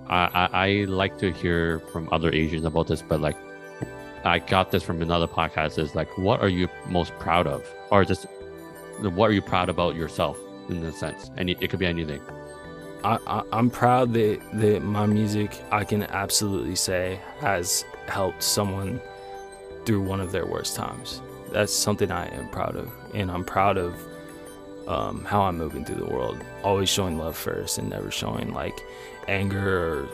I like to hear from other Asians about this, but like I got this from another podcast. Is like, what are you most proud of, or just what are you proud about yourself in a sense? And it could be anything. I'm proud that my music, I can absolutely say, has helped someone through one of their worst times. That's something I am proud of, and I'm proud of how I'm moving through the world, always showing love first and never showing like anger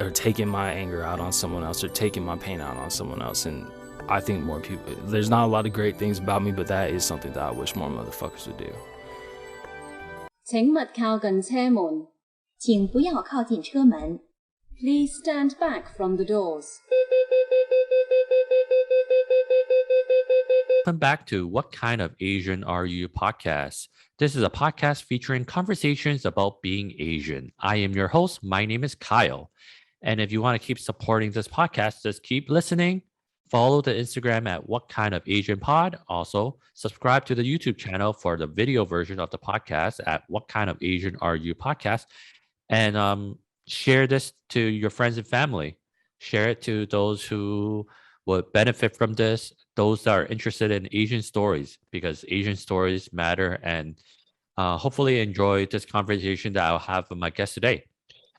or taking my anger out on someone else or taking my pain out on someone else. And I think more people, there's not a lot of great things about me, but that is something that I wish more motherfuckers would do. 請勿靠近車門，請不要靠近車門。Please stand back from the doors. Welcome back to What Kind of Asian Are You podcast. This is a podcast featuring conversations about being Asian. I am your host. My name is Kyle. And if you want to keep supporting this podcast, just keep listening. Follow the Instagram at What Kind of Asian Pod. Also, subscribe to the YouTube channel for the video version of the podcast at What Kind of Asian Are You podcast. And share this to your friends and family. Share it to those who would benefit from this, those that are interested in Asian stories, because Asian stories matter. And hopefully enjoy this conversation that I'll have with my guest today.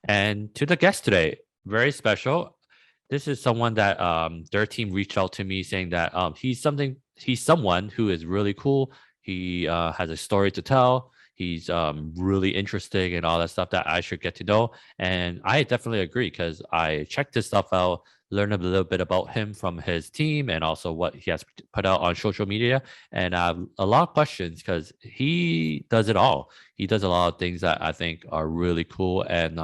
And to the guest today, very special. This is someone that their team reached out to me saying that he's someone who is really cool. He has a story to tell. He's really interesting and all that stuff that I should get to know. And I definitely agree because I checked this stuff out, learned a little bit about him from his team and also what he has put out on social media. And I have a lot of questions because he does it all. He does a lot of things that I think are really cool. And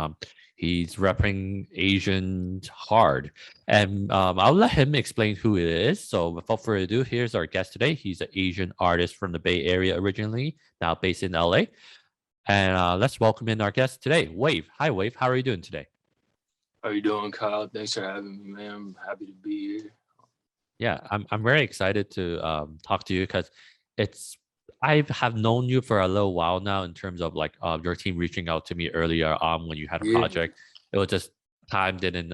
he's repping Asian hard. And I'll let him explain who it is. So without further ado, here's our guest today. He's an Asian artist from the Bay Area originally, now based in LA. And let's welcome in our guest today, Wave. Hi, Wave. How are you doing today? How are you doing, Kyle? Thanks for having me, man. I'm happy to be here. Yeah, I'm very excited to talk to you because I have known you for a little while now in terms of like your team reaching out to me earlier on when you had a project. It was just time didn't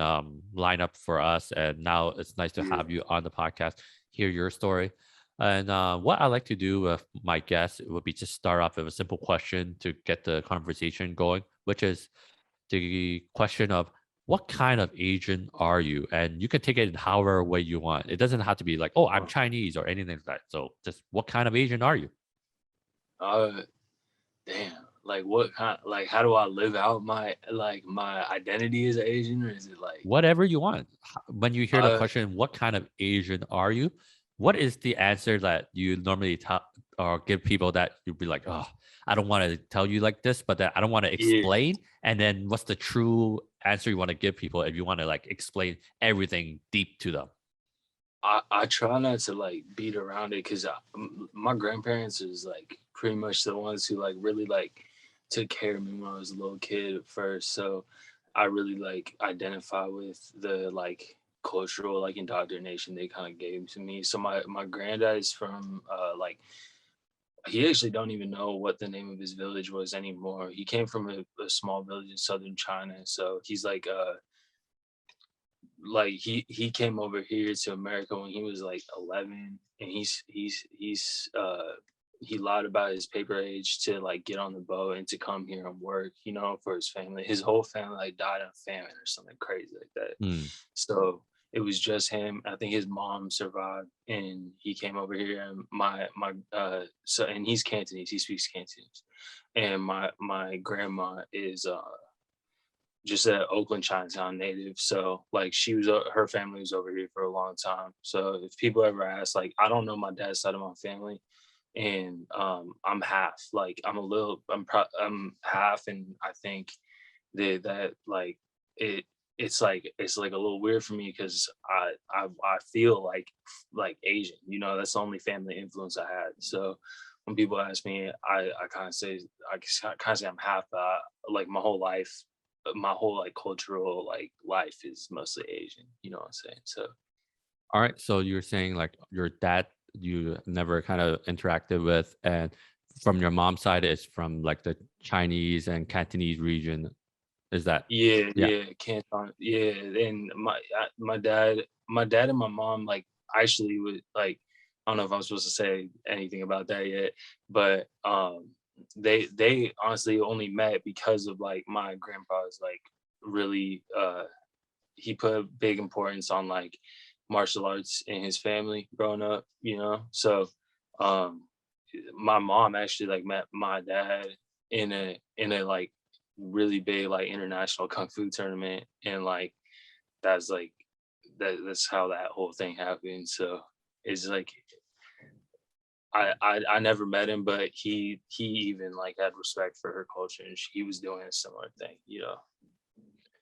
line up for us, and now it's nice to have you on the podcast, hear your story. And what I like to do with my guests would be just start off with a simple question to get the conversation going, which is the question of what kind of Asian are you? And you can take it in however way you want. It doesn't have to be like, oh, I'm Chinese or anything like that. So just what kind of Asian are you? Damn. Like what kind? Like how do I live out my identity as Asian, or is it like whatever you want? When you hear the question, what kind of Asian are you? What is the answer that you normally tell or give people that you'd be like, oh, I don't want to tell you like this, but I don't want to explain. And then what's the true answer you want to give people if you want to like explain everything deep to them? I try not to like beat around it because my grandparents is like pretty much the ones who like really like took care of me when I was a little kid at first. So I really like identify with the like cultural like indoctrination they kind of gave to me. So my granddad is from like he actually don't even know what the name of his village was anymore. He came from a small village in southern China. So he's like he came over here to America when he was like 11, and he lied about his paper age to like get on the boat and to come here and work, you know, for his family. His whole family like died in a famine or something crazy like that. So it was just him. I think his mom survived, and he came over here. And and he's Cantonese. He speaks Cantonese, and my grandma is just an Oakland, Chinatown native. So like her family was over here for a long time. So if people ever ask, like I don't know my dad's side of my family, and I'm half. Like I'm half, and I think that like it's like a little weird for me because I feel like Asian, you know. That's the only family influence I had. So when people ask me, I kind of say I'm half. Like my whole life, my whole like cultural like life is mostly Asian. You know what I'm saying? So all right. So you're saying like your dad you never kind of interacted with, and from your mom's side it's from like the Chinese and Cantonese region. Is that yeah? Yeah, Canton. Yeah, and my dad, and my mom like actually would like. I don't know if I'm supposed to say anything about that yet, but they honestly only met because of like my grandpa's like really he put big importance on like martial arts in his family growing up, you know. So um my mom actually like met my dad in a like really big like international kung fu tournament, and like that's like that's how that whole thing happened. So it's like I never met him, but he even like had respect for her culture, and he was doing a similar thing, you know.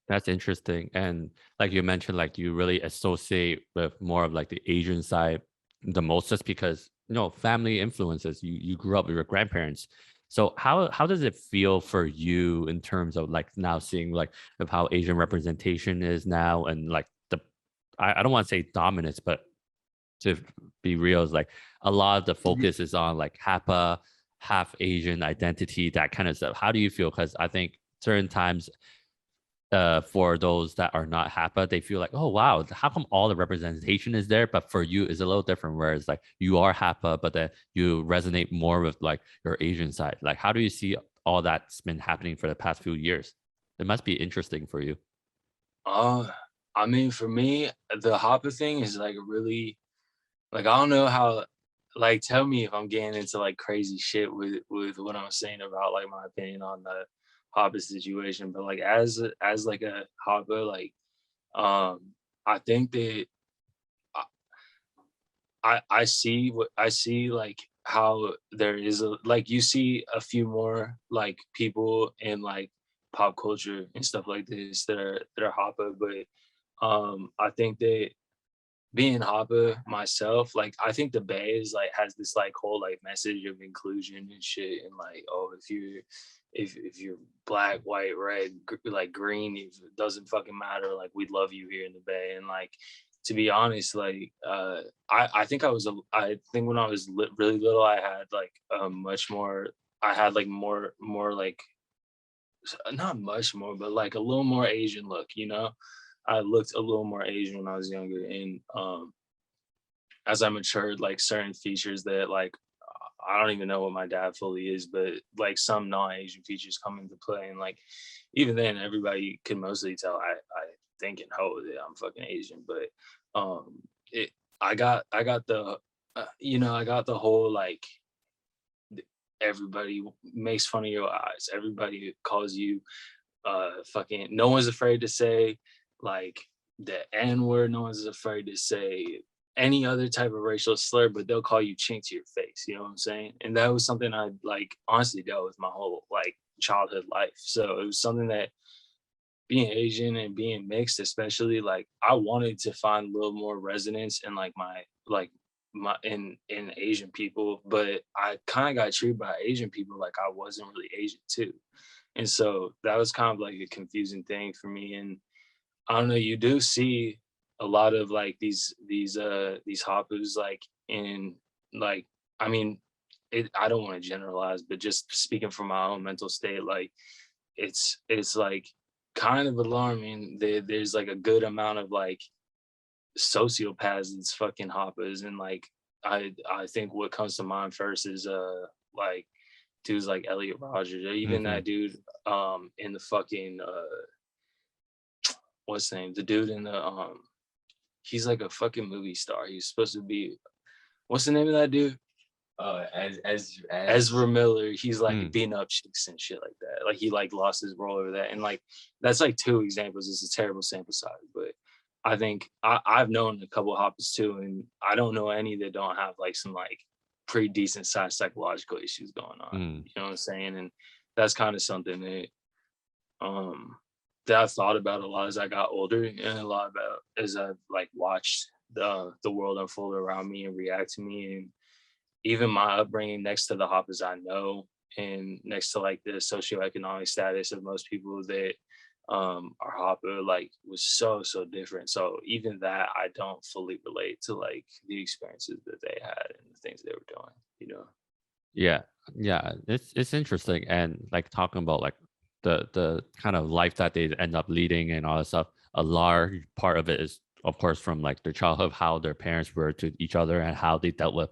That's interesting. And like you mentioned, like you really associate with more of like the Asian side the most, just because family influences. You grew up with your grandparents. So how does it feel for you in terms of like now seeing like of how Asian representation is now, and like I don't want to say dominance, but to be real, is like a lot of the focus is on like hapa, half Asian identity, that kind of stuff. How do you feel? Because I think certain times for those that are not HAPA, they feel like, oh wow, how come all the representation is there? But for you, it's a little different. Whereas like you are HAPA, but then you resonate more with like your Asian side. Like, how do you see all that's been happening for the past few years? It must be interesting for you. Uh, I mean, for me, the Hopper thing is like really like I don't know how. Like, tell me if I'm getting into like crazy shit with what I'm saying about like my opinion on the Hopper situation. But like as like a Hopper, like I think that I see what I see like how there is a like you see a few more like people in like pop culture and stuff like this that are Hopper, but I think that being Hapa myself, like I think the Bay is like has this like whole like message of inclusion and shit, and like oh if you're black, white, red, like green, it doesn't fucking matter. Like we love you here in the Bay, and like to be honest, like I think I think when I was really little, I had like much more. I had like more like not much more, but like a little more Asian look, you know. I looked a little more Asian when I was younger, and as I matured, like certain features that like I don't even know what my dad fully is, but like some non-Asian features come into play, and like even then, everybody can mostly tell I think and hope that I'm fucking Asian, but it I got the I got the whole like everybody makes fun of your eyes, everybody calls you fucking no one's afraid to say like the N word, no one's afraid to say any other type of racial slur, but they'll call you chink to your face, you know what I'm saying? And that was something I like honestly dealt with my whole like childhood life. So it was something that being Asian and being mixed, especially like I wanted to find a little more resonance in my in Asian people, but I kind of got treated by Asian people like I wasn't really Asian too. And so that was kind of like a confusing thing for me. And I don't know, you do see a lot of like these hoppers like in like I mean I don't want to generalize, but just speaking from my own mental state, like it's like kind of alarming that there's like a good amount of like sociopaths that's fucking hoppers, and like I think what comes to mind first is like dudes like Elliot Rogers, or even Hmm. that dude in the fucking what's the name? The dude in the he's like a fucking movie star. He's supposed to be what's the name of that dude? As Ezra Miller. He's like Mm. beating up chicks and shit like that. Like he like lost his role over that. And like that's like two examples. It's a terrible sample size, but I think I've known a couple of hoppers too, and I don't know any that don't have like some like pretty decent sized psychological issues going on. Mm. You know what I'm saying? And that's kind of something um that I've thought about a lot as I got older, and a lot about as I've like watched the world unfold around me and react to me, and even my upbringing next to the hoppers I know, and next to like the socioeconomic status of most people that are hopper, like was so different. So even that I don't fully relate to like the experiences that they had and the things they were doing, you know. Yeah, yeah, it's interesting. And like talking about like the kind of life that they end up leading and all that stuff, a large part of it is, of course, from like their childhood, how their parents were to each other and how they dealt with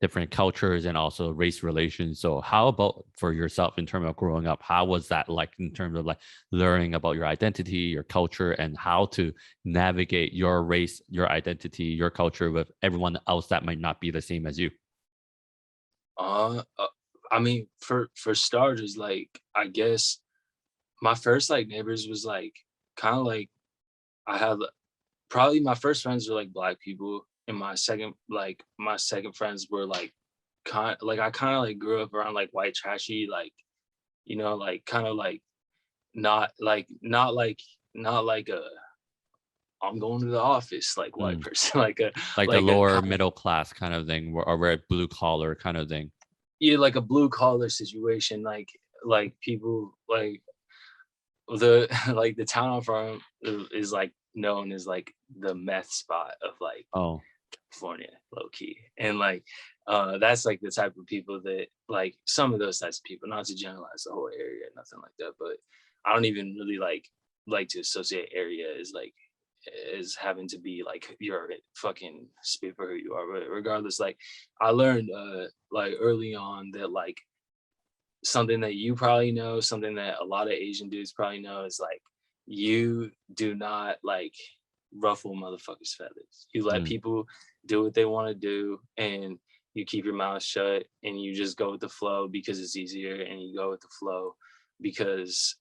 different cultures and also race relations. So how about for yourself in terms of growing up? How was that like in terms of like learning about your identity, your culture, and how to navigate your race, your identity, your culture with everyone else that might not be the same as you? I mean, for starters, like I guess my first like neighbors was like kind of like I had probably my first friends were like black people, and my second friends were like I kind of like grew up around like white trashy, like like kind of like not like a I'm going to the office like white Mm. person, like a Like the like a lower kind of middle class kind of thing, or red blue collar kind of thing. yeah, like a blue collar situation, like people like the like the town I'm from is like known as like the meth spot of like Oh, California, low key. And like that's like the type of people that like some of those types of people, not to generalize the whole area, nothing like that, but I don't even really like to associate area as like as having to be like you're fucking speak for who you are. But regardless, like I learned like early on that like something that you probably know, something that a lot of Asian dudes probably know is like you do not like ruffle motherfuckers' feathers. You let mm, people do what they want to do, and you keep your mouth shut, and you just go with the flow because it's easier, and you go with the flow because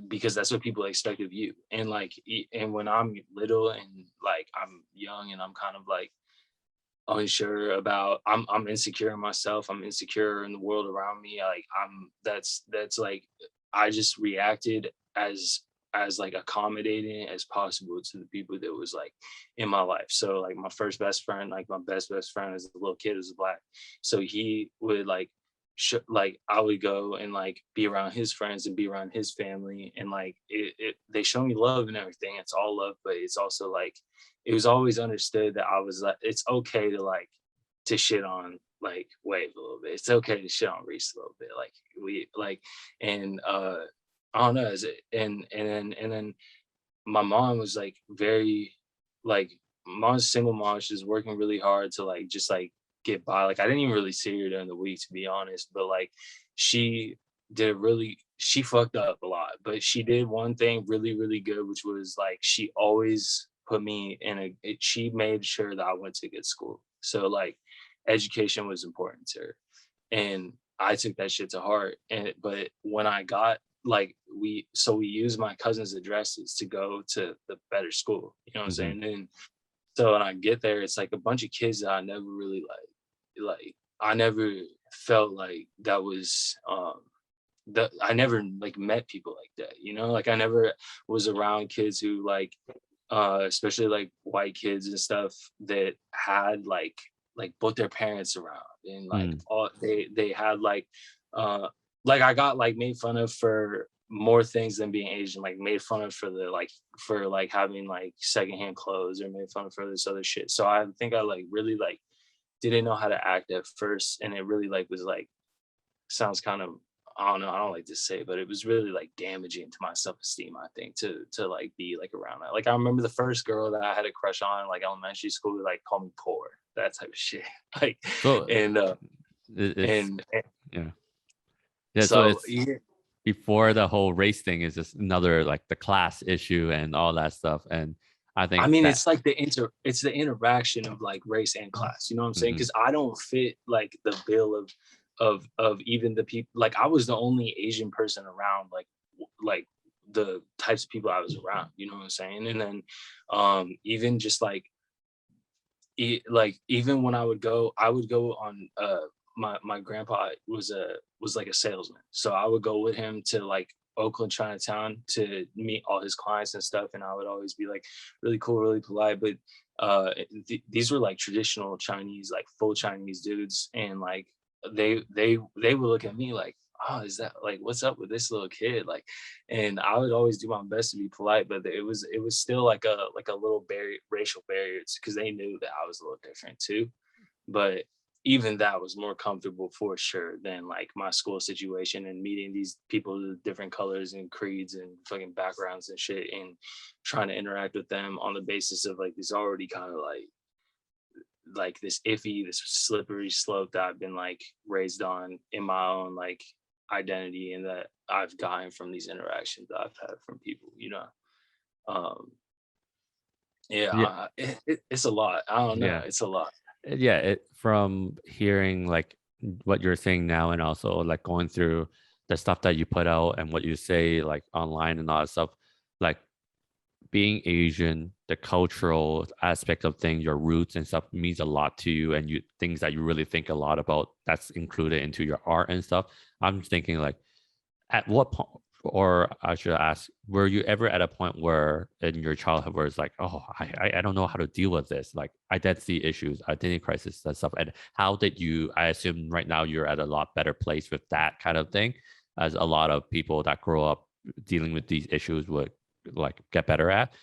because that's what people expect of you. And like and when I'm little and like I'm young and I'm kind of like unsure about I'm insecure in myself, I'm insecure in the world around me, like that's like I just reacted as like accommodating as possible to the people that was like in my life. So like my first best friend, like my best friend as a little kid is black, so he would like like I would go and like be around his friends and be around his family, and like they show me love and everything, it's all love, but it's also like it was always understood that I was like, it's okay to like to shit on like Wave a little bit. It's okay to shit on Reese a little bit. Like we like and I don't know, and then my mom was like very like mom's single mom, she's working really hard to like just like get by. Like I didn't even really see her during the week to be honest, but like she she fucked up a lot, but she did one thing really, really good, which was like she always put me in she made sure that I went to good school. So like education was important to her. And I took that shit to heart. And but when I got like we used my cousin's addresses to go to the better school, you know what I'm mhm. saying? And so when I get there, it's like a bunch of kids that I never really like I never felt like that was that I never like met people like that, you know, like I never was around kids who like especially like white kids and stuff that had like both their parents around, and like Mm, all they had like I got like made fun of for more things than being Asian, like made fun of for the like for like having like secondhand clothes, or made fun of for this other shit. So I think I like really like didn't know how to act at first, and it really like was like sounds kind of I don't know, I don't like to say, but it was really like damaging to my self-esteem, I think, to like be like around that. Like I remember the first girl that I had a crush on, like elementary school, would like call me poor, that type of shit. Like so and it's and yeah, yeah. So so it's yeah, before the whole race thing is just another like the class issue and all that stuff. And I I think mean, that it's like it's the interaction of like race and class. You know what I'm saying? mhm, Because I don't fit like the bill of even the people. Like I was the only Asian person around. Like the types of people I was around. You know what I'm saying? And then even just like like even when I would go on my grandpa was like a salesman, so I would go with him to like Oakland Chinatown to meet all his clients and stuff, and I would always be like really cool, really polite, but these were like traditional Chinese, like full Chinese dudes, and like they would look at me like, oh, is that like what's up with this little kid, like, and I would always do my best to be polite, but it was still like a little racial barriers, because they knew that I was a little different too. But even that was more comfortable for sure than like my school situation and meeting these people with different colors and creeds and fucking backgrounds and shit, and trying to interact with them on the basis of like this already kind of like this iffy, this slippery slope that I've been like raised on in my own like identity, and that I've gotten from these interactions that I've had from people, you know. Um, yeah, Yeah, it's a lot. I don't know. yeah, It's a lot. yeah. From hearing like what you're saying now, and also like going through the stuff that you put out and what you say like online and all that stuff, like being Asian, the cultural aspect of things, your roots and stuff means a lot to you, and you things that you really think a lot about. That's included into your art and stuff. I'm thinking like, at what point, or I should ask, were you ever at a point where in your childhood where it's like, oh, I don't know how to deal with this, like identity issues, identity crisis, that stuff, and how did you? I assume right now you're at a lot better place with that kind of thing, as a lot of people that grow up dealing with these issues would like get better at.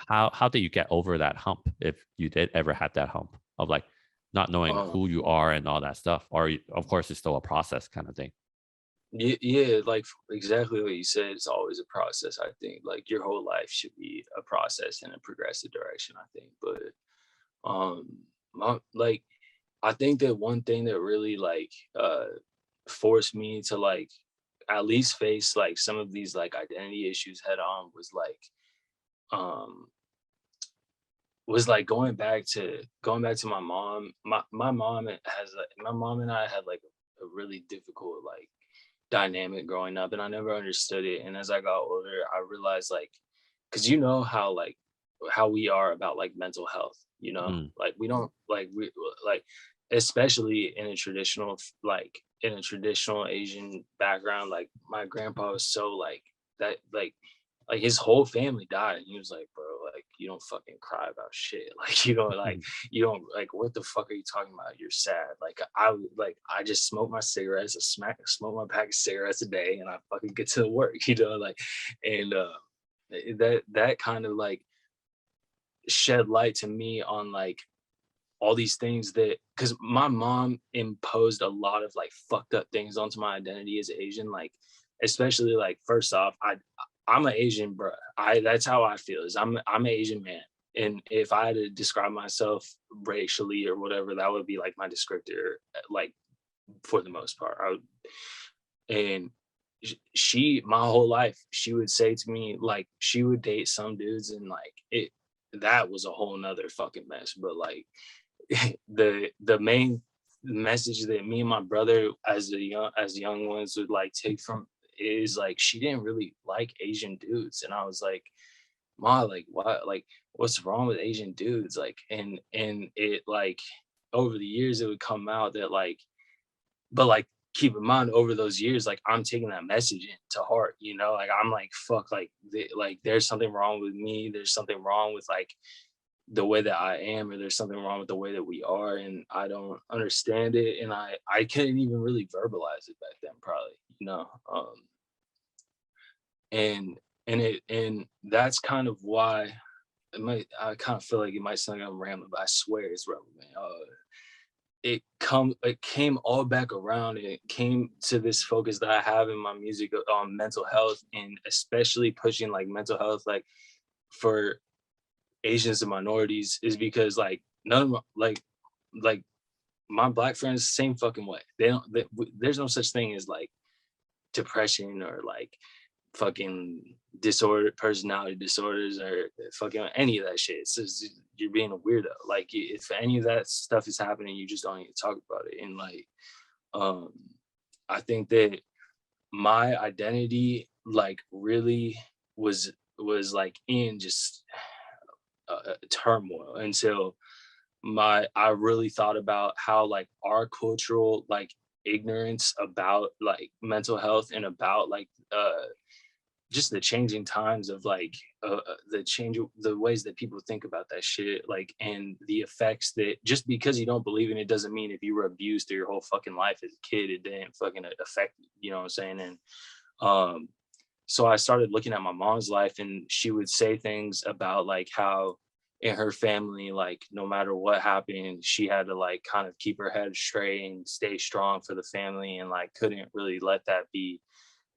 How did you get over that hump, if you did ever had that hump of like not knowing Um, who you are and all that stuff, or of course it's still a process kind of thing. yeah, yeah, like exactly what you said. It's always a process. I think like your whole life should be a process in a progressive direction. I think, but um, like I think that one thing that really like forced me to like at least face like some of these like identity issues head on um was like going back to my mom. My mom has like my mom and I had like a really difficult like dynamic growing up, and I never understood it. And as I got older, I realized like, because you know how like how we are about like mental health, you know, Mm, like we don't like especially in a traditional like in a traditional Asian background. Like my grandpa was so like that like his whole family died, and he was like, bro, like you don't fucking cry about shit. Like you don't like what the fuck are you talking about? You're sad. I just smoke my cigarettes, smoke my pack of cigarettes a day, and I fucking get to work, you know, like and that kind of like shed light to me on like all these things that because my mom imposed a lot of like fucked up things onto my identity as Asian, like especially like first off, I'm an Asian bro. That's how I feel is I'm an Asian man. And if I had to describe myself racially or whatever, that would be like my descriptor, like for the most part. And she my whole life she would say to me like she would date some dudes and like it that was a whole nother fucking mess. But like the main message that me and my brother as young ones would like take from is like she didn't really like Asian dudes. And I was like, Ma, like what, like what's wrong with Asian dudes? Like and it like over the years it would come out that like, but like keep in mind over those years like I'm taking that message into heart, you know, like I'm like fuck, like like there's something wrong with me, there's something wrong with like the way that I am, or there's something wrong with the way that we are, and I don't understand it, and I couldn't even really verbalize it back then, probably, you know. And and that's kind of why I kind of feel like it might sound like I'm rambling, but I swear it's relevant. It came all back around, and it came to this focus that I have in my music on mental health, and especially pushing like mental health like for Asians and minorities, is because like none of my, like my black friends same fucking way. There's no such thing as like depression or like fucking personality disorders or fucking any of that shit. It's just you're being a weirdo. Like if any of that stuff is happening, you just don't even talk about it. And like um I think that my identity like really was like in just turmoil until I really thought about how like our cultural like ignorance about like mental health and about like just the changing times of like the ways that people think about that shit, like and the effects that just because you don't believe in it doesn't mean if you were abused through your whole fucking life as a kid it didn't fucking affect you, you know what I'm saying. And um so I started looking at my mom's life, and she would say things about like how in her family, like no matter what happened, she had to like kind of keep her head straight and stay strong for the family, and like couldn't really let that be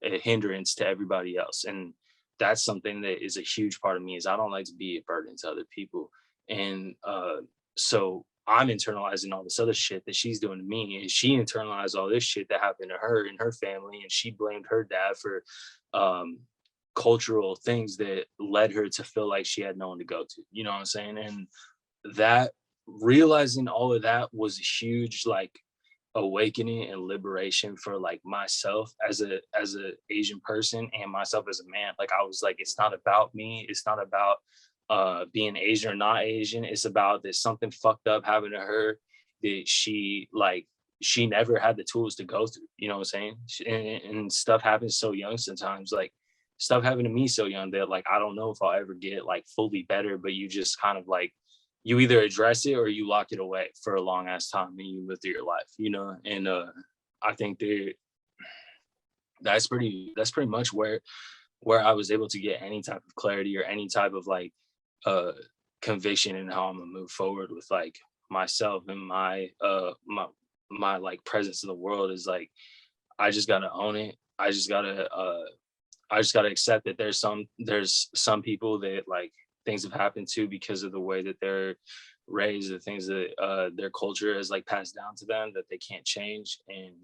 a hindrance to everybody else. And that's something that is a huge part of me, is I don't like to be a burden to other people. And so I'm internalizing all this other shit that she's doing to me, and she internalized all this shit that happened to her and her family, and she blamed her dad for um cultural things that led her to feel like she had no one to go to, you know what I'm saying? And that, realizing all of that was a huge like awakening and liberation for like myself as a Asian person, and myself as a man. Like I was like, it's not about me, it's not about being Asian or not Asian, it's about that something fucked up happened to her that she never had the tools to go through, you know what I'm saying? And stuff happens so young sometimes. Like stuff happened to me so young that like I don't know if I'll ever get like fully better, but you just kind of like, you either address it or you lock it away for a long ass time and you live through your life, you know? And I think that that's pretty much where I was able to get any type of clarity or any type of like uh conviction in how I'm gonna move forward with like myself and my like presence in the world, is like I just gotta own it. I just gotta accept that there's some people that like things have happened to because of the way that they're raised, the things that their culture has like passed down to them that they can't change. And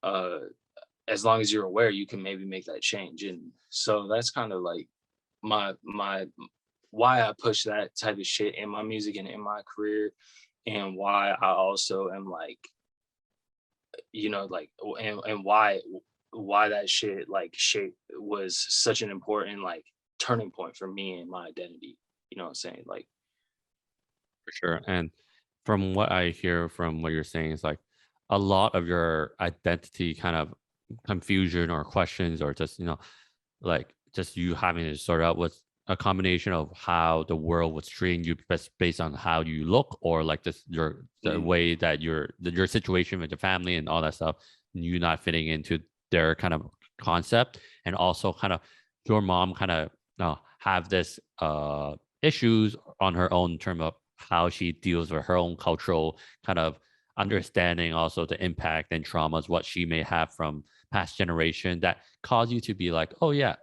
uh as long as you're aware, you can maybe make that change. And so that's kind of like my why I push that type of shit in my music and in my career, and why I also am like, you know, like, and why that shit like shape was such an important like turning point for me and my identity. You know what I'm saying? Like, For sure. And from what I hear from what you're saying is like a lot of your identity kind of confusion or questions or just, like just you having to sort out was a combination of how the world was treating you based on how you look, or like just the mm, way that your situation with your family and all that stuff, you not fitting into their kind of concept, and also kind of your mom kind of have this issues on her own in terms of how she deals with her own cultural kind of understanding, also the impact and traumas what she may have from past generation that cause you to be like, oh yeah,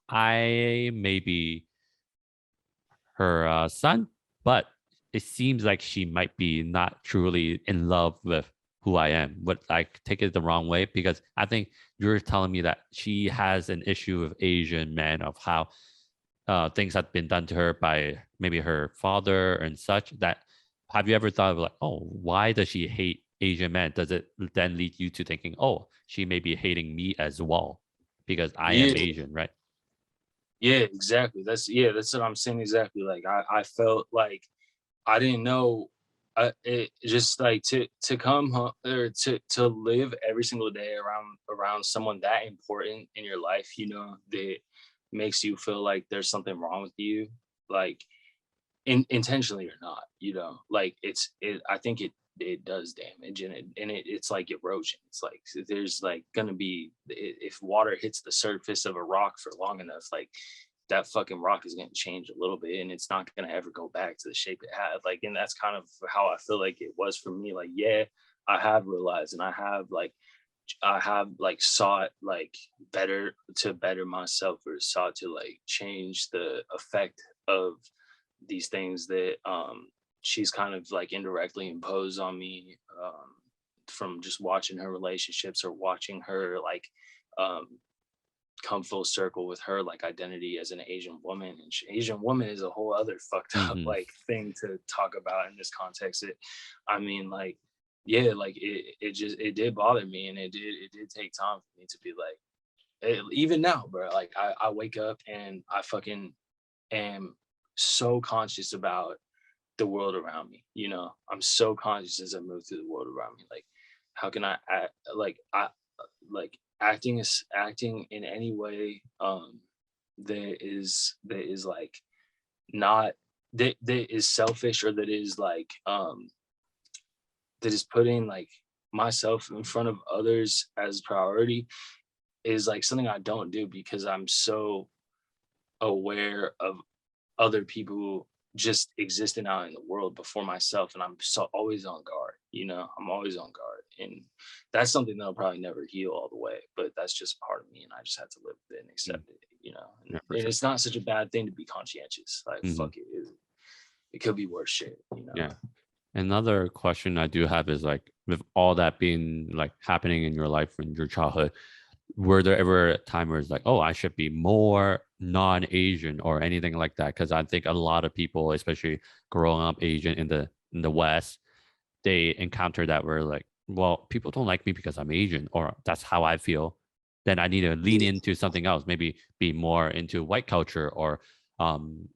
I may be her son, but it seems like she might be not truly in love with who I am. But I take it the wrong way, because I think you're telling me that she has an issue with Asian men, of how things have been done to her by maybe her father and such. That, have you ever thought of like, oh, why does she hate Asian men? Does it then lead you to thinking, oh, she may be hating me as well because I am yeah, Asian, right? yeah, exactly. That's what I'm saying. Exactly. Like I felt like I didn't know. It just like to come home, or to live every single day around someone that important in your life, you know, that makes you feel like there's something wrong with you, like intentionally or not, you know, like I think it does damage, and it's like erosion. It's like there's like gonna be, if water hits the surface of a rock for long enough, like that fucking rock is going to change a little bit, and it's not going to ever go back to the shape it had. Like, and that's kind of how I feel like it was for me. Like, yeah, I have realized, and I have like sought like better myself, or sought to like change the effect of these things that she's kind of like indirectly imposed on me, from just watching her relationships, or watching her like um come full circle with her like identity as an Asian woman. And Asian woman is a whole other fucked up Hmm. like thing to talk about in this context. I mean, like, yeah, like it did bother me, and it did take time for me to be like, even now, bro. Like I wake up and I fucking am so conscious about the world around me. You know, I'm so conscious as I move through the world around me. Like, how can I act, like acting in any way that is like not that is selfish, or that is like that is putting like myself in front of others as priority, is like something I don't do, because I'm so aware of other people just existing out in the world before myself, and I'm so always on guard, I'm always on guard, and that's something that'll probably never heal all the way, but that's just part of me, and I just have to live with it and Mm. accept it, Yeah, for and sure. it's not such a bad thing to be conscientious, like Mhm. fuck it, it could be worse shit, Yeah. Another question I do have is like, with all that being like happening in your life in your childhood, were there ever a time where it's like, oh, I should be more non-Asian or anything like that? Because I think a lot of people, especially growing up Asian in the West, they encounter that where like, well, people don't like me because I'm Asian, or that's how I feel. Then I need to lean yeah. into something else, maybe be more into white culture, or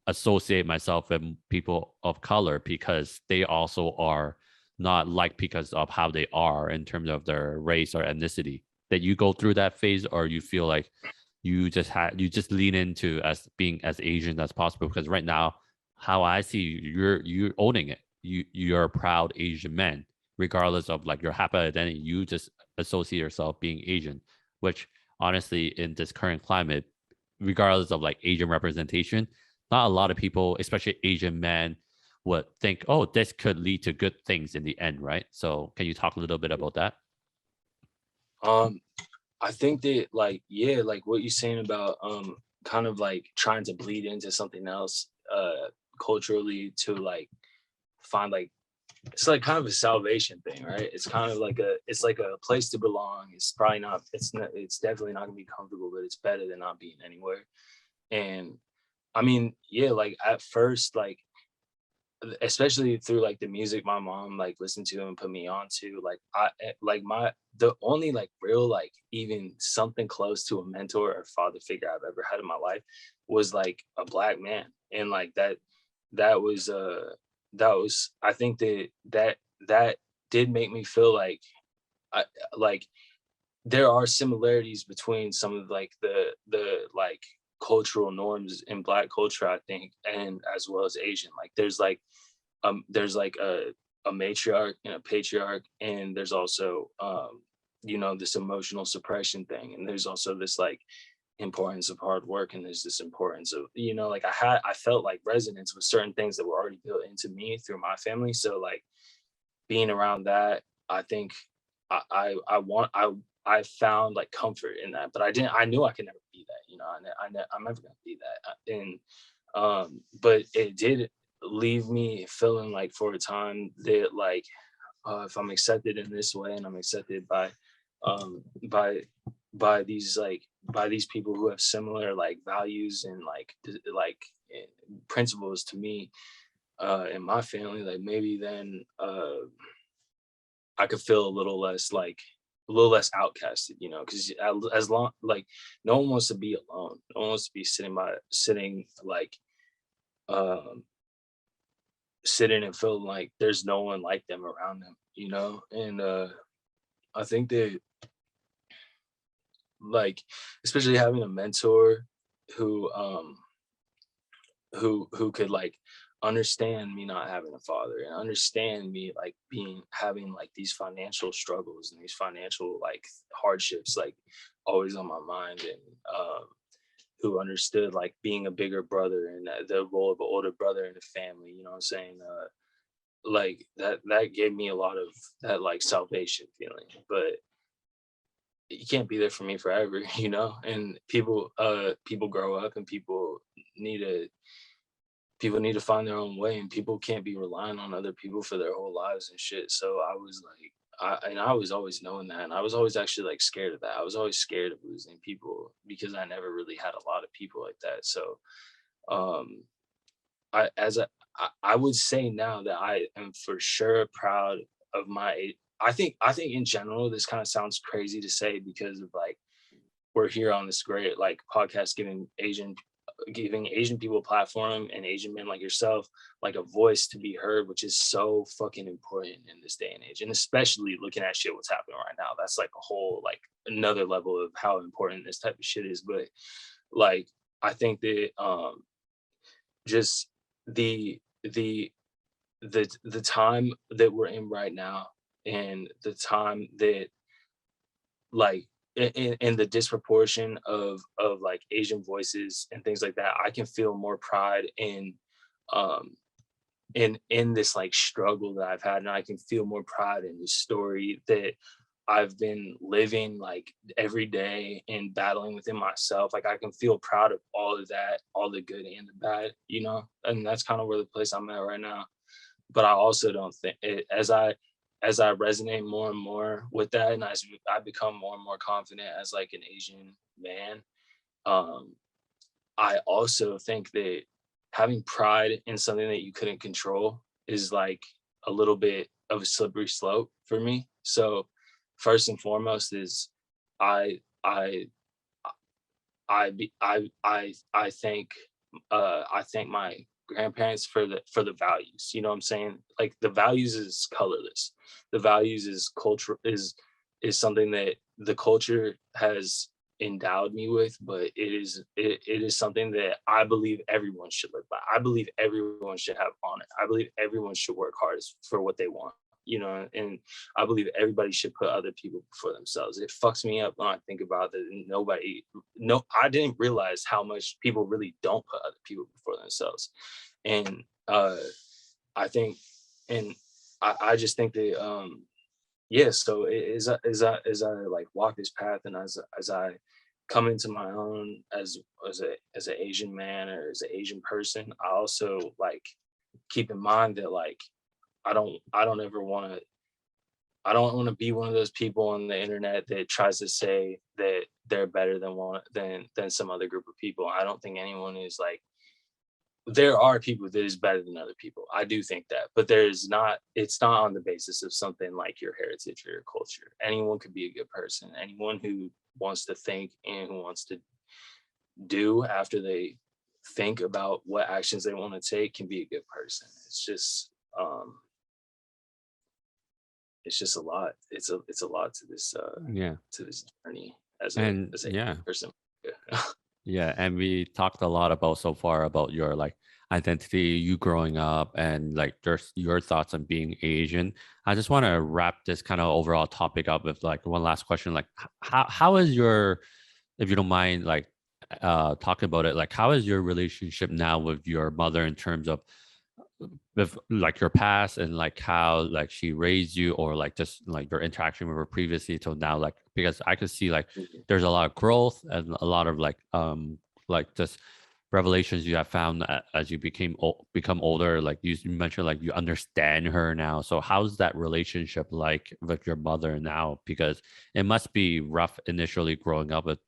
associate myself with people of color because they also are not liked because of how they are in terms of their race or ethnicity. That you go through that phase, or you feel like you just lean into as being as Asian as possible, because right now, how I see you, you're owning it. You're a proud Asian man, regardless of like your hapa identity. You just associate yourself being Asian, which honestly, in this current climate, regardless of like Asian representation, not a lot of people, especially Asian men, would think, oh, this could lead to good things in the end, right? So can you talk a little bit about that? um I think that, like, yeah, like what you're saying about kind of like trying to bleed into something else culturally to like find like, it's like kind of a salvation thing, right? It's kind of like it's like a place to belong. It's probably not, it's definitely not gonna be comfortable, but it's better than not being anywhere. And I mean, yeah, like at first, like especially through like the music my mom like listened to and put me on to, like like the only like real like even something close to a mentor or father figure I've ever had in my life was like a black man. And like that was I think that did make me feel like I like there are similarities between some of like the like cultural norms in black culture, I think, and as well as Asian. Like there's like a matriarch and a patriarch, and there's also this emotional suppression thing, and there's also this like importance of hard work, and there's this importance of like I felt like resonance with certain things that were already built into me through my family. So like being around that, I think I want I found like comfort in that, but I knew I could never be that, I'm never gonna be that. And but it did leave me feeling like for a time that like if I'm accepted in this way and I'm accepted um by by these people who have similar like values and like principles to me in my family, like maybe then I could feel a little less outcasted, because as long like no one wants to be alone. No one wants to be sitting like um sitting and feeling like there's no one like them around them. And I think that like especially having a mentor who who could like understand me not having a father and understand me like having like these financial struggles and these financial like hardships like always on my mind, and who understood like being a bigger brother and the role of an older brother in the family, you know what I'm saying? Like that gave me a lot of that like salvation feeling. But you can't be there for me forever, and people grow up, and need to people need to find their own way, and people can't be relying on other people for their whole lives and shit. So I was like, I was always knowing that, and I was always actually like scared of that. I was always scared of losing people because I never really had a lot of people like that. So um I as a I would say now that I am for sure proud of I think in general this kind of sounds crazy to say because of like we're here on this great like podcast giving Asian people a platform and Asian men like yourself like a voice to be heard, which is so fucking important in this day and age. And especially looking at shit what's happening right now. That's like a whole like another level of how important this type of shit is. But like I think that just the the the time that we're in right now, and the time that like in the disproportion of like Asian voices and things like that, I can feel more pride in in this like struggle that I've had, and I can feel more pride in the story that I've been living like every day and battling within myself. Like I can feel proud of all of that, all the good and the bad, you know, and that's kind of where the place I'm at right now. But I also don't think it, as I resonate more and more with that, and as I become more and more confident as like an Asian man, um, I also think that having pride in something that you couldn't control is like a little bit of a slippery slope for me. So first and foremost is I I I think I thank my grandparents for the values. You know what I'm saying? Like the values is colorless. The values is culture is something that the culture has endowed me with, but it is something that I believe everyone should live by. I believe everyone should have honor. I believe everyone should work hard for what they want. You know, and I believe everybody should put other people before themselves. It fucks me up when I think about that. Nobody, no, I didn't realize how much people really don't put other people before themselves. And I think, and I just think that, yeah. So as I like walk this path, and as I come into my own as an Asian man or as an Asian person, I also like keep in mind that like I don't ever want to I don't want to be one of those people on the internet that tries to say that they're better than than some other group of people. I don't think anyone is like there are people that is better than other people. I do think that, but there's not. It's not on the basis of something like your heritage or your culture. Anyone could be a good person. Anyone who wants to think and who wants to do after they think about what actions they want to take can be a good person. It's just a lot. It's a lot Yeah. to this journey And as a yeah. person. Yeah. Yeah, and we talked a lot about so far about your like identity, you growing up, and like just your thoughts on being Asian. I just want to wrap this kind of overall topic up with like one last question. Like, how is your, if you don't mind, like talking about it, like how is your relationship now with your mother in terms of with like your past and like how like she raised you, or like just like your interaction with her previously till now, like because I could see like Mhm. there's a lot of growth and a lot of like just revelations you have found as you become older. Like you mentioned like you understand her now, so how's that relationship like with your mother now? Because it must be rough initially growing up with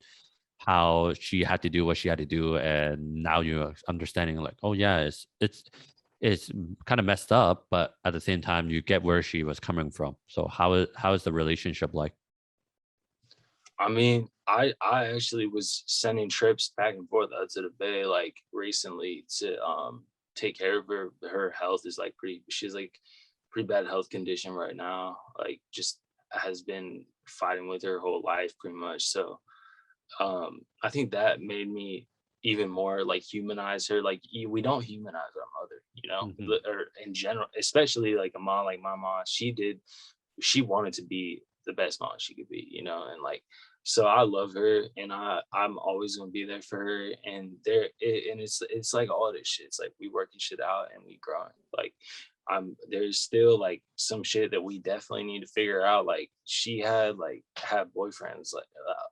how she had to do what she had to do, and now you're understanding like, oh yeah, it's kind of messed up, but at the same time you get where she was coming from. So how is the relationship like? I mean, I actually was sending trips back and forth out to the Bay like recently to take care of her. Her health is like pretty. She's like pretty bad health condition right now. Like just has been fighting with her whole life pretty much. So I think that made me even more like humanize her. Like we don't humanize our mother, you know, Hmm. or in general, especially like a mom like my mom. She wanted to be the best mom she could be, you know, and like so I love her, and I'm always gonna be there for her. And and it's like all this shit. It's like we working shit out and we growing. Like there's still like some shit that we definitely need to figure out. Like she had boyfriends, like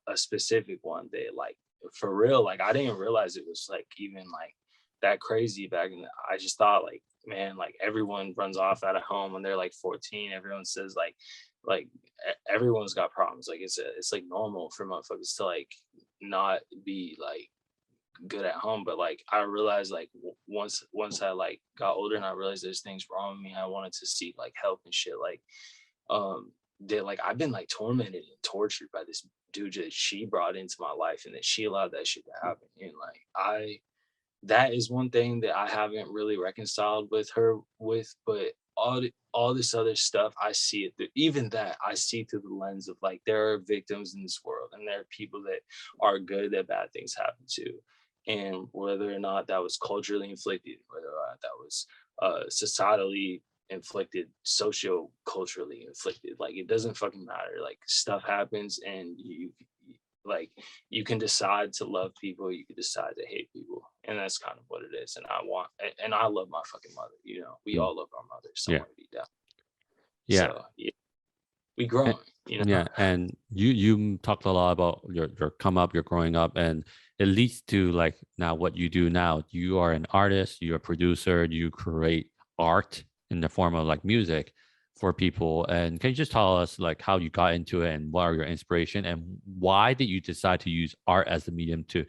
a specific one that like for real, like I didn't realize it was like even like that crazy back in I just thought like man, like everyone runs off out of home when they're like 14. Everyone says like everyone's got problems. Like it's like normal for motherfuckers to like not be like good at home. But like I realized like once I like got older and I realized there's things wrong with me, I wanted to seek like help and shit. Like that like I've been like tormented and tortured by this dude that she brought into my life and that she allowed that shit to happen. And like that is one thing that I haven't really reconciled with her with, but all this other stuff, I see it through, even that I see through the lens of like there are victims in this world and there are people that are good that bad things happen to. And whether or not that was culturally inflicted, whether or not that was societally inflicted, socio culturally inflicted, like it doesn't fucking matter. Like stuff happens and like you can decide to love people, you can decide to hate people, and that's kind of what it is. And I love my fucking mother. You know, we all love our mothers somewhere deep down. Yeah. So yeah, we growing. You know. Yeah, and you talked a lot about your come up, your growing up, and it leads to like now what you do now. You are an artist, you're a producer, you create art in the form of like music for people. And can you just tell us like how you got into it and what are your inspiration and why did you decide to use art as a medium to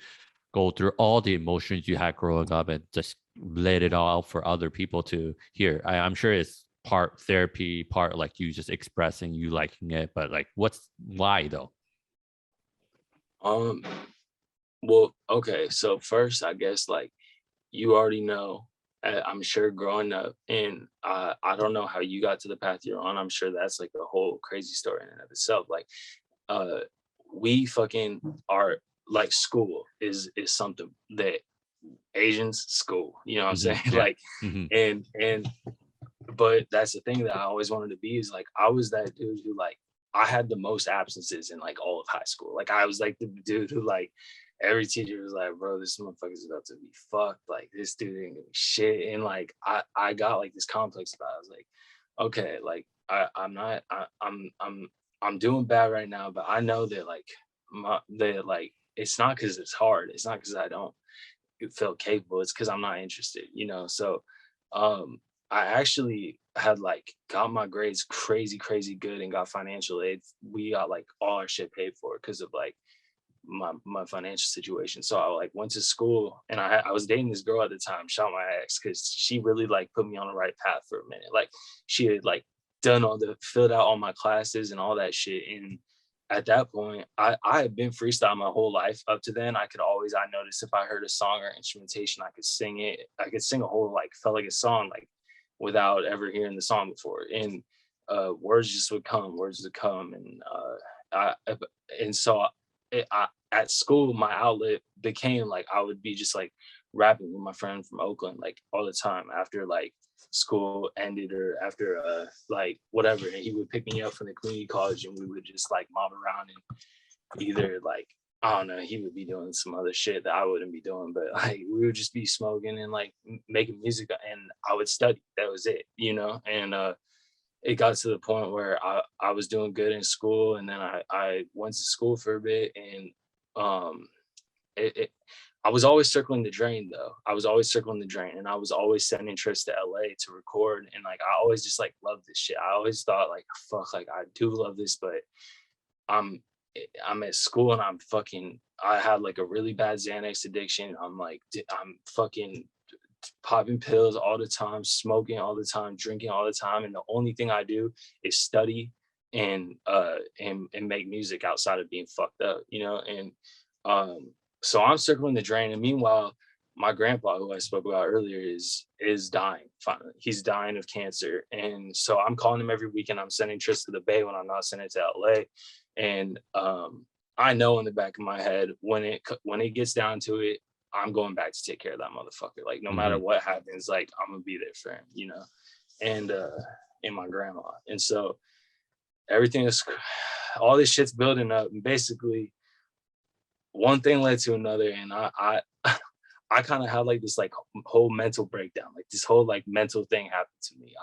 go through all the emotions you had growing up and just let it all out for other people to hear? I'm sure it's part therapy, part like you just expressing you liking it, but like why though? Well, okay, so first I guess like you already know, I'm sure growing up, and I don't know how you got to the path you're on. I'm sure that's like a whole crazy story in and of itself. Like uh we fucking are like school is something that Asians school, you know what I'm saying? Yeah. Like and but that's the thing that I always wanted to be is like I was that dude who like I had the most absences in like all of high school. Like I was like the dude who like every teacher was like, bro, this motherfucker's about to be fucked. Like this dude ain't gonna be shit. And like I got like this complex about it. I was like, okay, like I'm not I'm doing bad right now, but I know that like like it's not because it's hard. It's not because I don't feel capable. It's because I'm not interested, you know. So I actually had like got my grades crazy good and got financial aid. We got like all our shit paid for because of like my financial situation. So I like went to school and I was dating this girl at the time, shout my ex, because she really like put me on the right path for a minute. Like she had like filled out all my classes and all that shit. And at that point, I had been freestyle my whole life up to then. I noticed if I heard a song or instrumentation, I could sing it. I could sing a whole like felt like a song like without ever hearing the song before. And words would come. And I and so at school, my outlet became like I would be just like rapping with my friend from Oakland like all the time after like school ended or after like whatever, and he would pick me up from the community college and we would just like mob around and either like I don't know, he would be doing some other shit that I wouldn't be doing, but like we would just be smoking and like making music and I would study. That was it, you know. And it got to the point where I was doing good in school, and then I went to school for a bit, and um I was always circling the drain though. I was always circling the drain, and I was always sending trips to LA to record, and like I always just like loved this shit. I always thought like fuck, like I do love this, but I'm I'm at school and I had like a really bad Xanax addiction. I'm fucking popping pills all the time, smoking all the time, drinking all the time, and the only thing I do is study and make music outside of being fucked up, you know. And so I'm circling the drain, and meanwhile, my grandpa, who I spoke about earlier, is dying. Finally, he's dying of cancer, and so I'm calling him every weekend. I'm sending trips to the Bay when I'm not sending to LA, and I know in the back of my head when it gets down to it, I'm going back to take care of that motherfucker. Like no matter what happens, like I'm gonna be there for him, you know, and my grandma. And so everything is, all this shit's building up, and basically one thing led to another, and I kind of had like this like whole mental breakdown, like this whole like mental thing happened to me.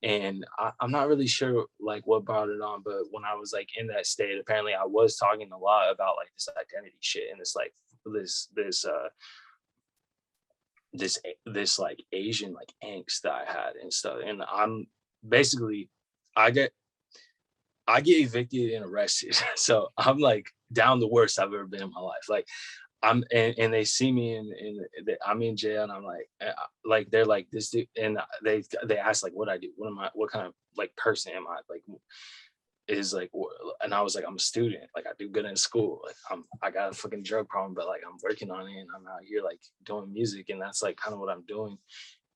And I'm not really sure like what brought it on, but when I was like in that state, apparently I was talking a lot about like this identity shit and this like this like Asian like angst that I had and stuff. And I'm basically I get evicted and arrested. So I'm like down the worst I've ever been in my life. Like and they see me I'm in jail, and I'm like they're like this dude, and they ask like what I do, what kind of like person am I, like is like, and I was like, I'm a student, like I do good in school, like I got a fucking drug problem, but like I'm working on it, and I'm out here like doing music, and that's like kind of what I'm doing.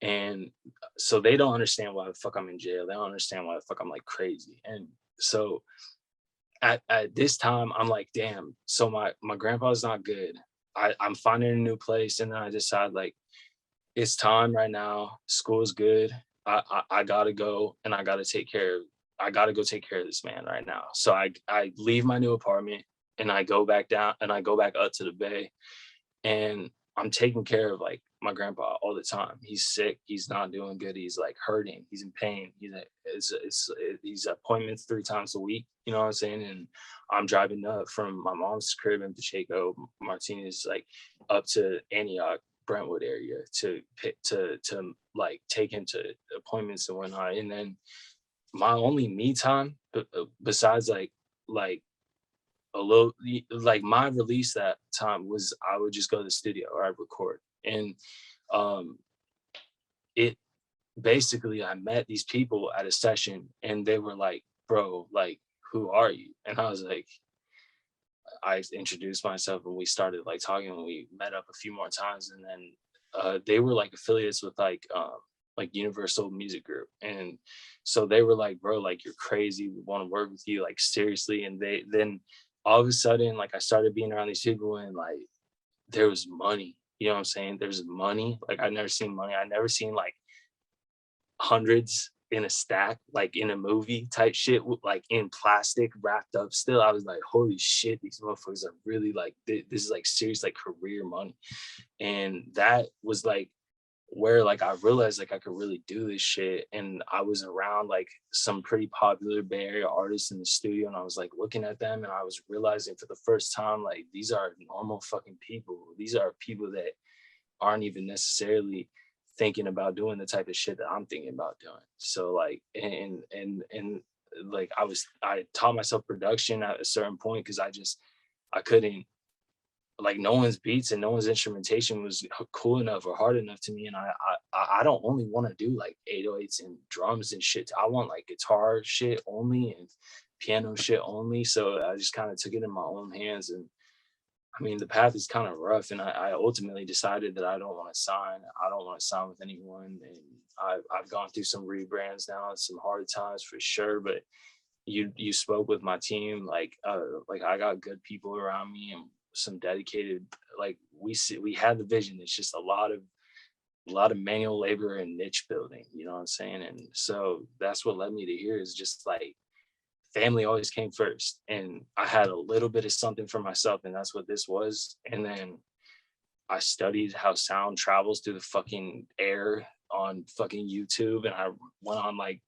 And so they don't understand why the fuck I'm in jail. They don't understand why the fuck I'm like crazy. And so at this time I'm like, damn, so my grandpa's not good. I'm finding a new place, and then I decide like it's time right now. School's good. I gotta go, and I gotta go take care of this man right now. So I leave my new apartment, and I go back down, and I go back up to the Bay, and I'm taking care of like my grandpa all the time. He's sick. He's not doing good. He's like hurting. He's in pain. He's appointments 3 times a week. You know what I'm saying? And I'm driving up from my mom's crib in Pacheco, Martinez, like up to Antioch, Brentwood area to like take him to appointments and whatnot. And then my only me time besides like a little like my release that time was I would just go to the studio or I'd record. And um it basically I met these people at a session and they were like, bro, like who are you? And I was like, I introduced myself and we started like talking and we met up a few more times. And then they were like affiliates with like Universal Music Group. And so they were like, bro, like you're crazy. We want to work with you, like seriously. And they then all of a sudden, like I started being around these people and like there was money. You know what I'm saying? There's money. Like I never seen money. I never seen like hundreds in a stack, like in a movie type shit, like in plastic wrapped up still. I was like, holy shit, these motherfuckers are really like, this is like serious, like career money. And that was like where like I realized like I could really do this shit. And I was around like some pretty popular Bay Area artists in the studio and I was like looking at them and I was realizing for the first time, like these are normal fucking people. These are people that aren't even necessarily thinking about doing the type of shit that I'm thinking about doing. So like and like I taught myself production at a certain point because I couldn't, like no one's beats and no one's instrumentation was cool enough or hard enough to me. And I don't only want to do like 808s and drums and shit. I want like guitar shit only and piano shit only. So I just kind of took it in my own hands. And I mean, the path is kind of rough, and I ultimately decided that I don't want to sign. I don't want to sign with anyone, and I've gone through some rebrands now, and some hard times for sure. But you spoke with my team, like I got good people around me and some dedicated. Like we had the vision. It's just a lot of manual labor and niche building. You know what I'm saying? And so that's what led me to here is just like family always came first and I had a little bit of something for myself and that's what this was. And then I studied how sound travels through the fucking air on fucking YouTube and I went on like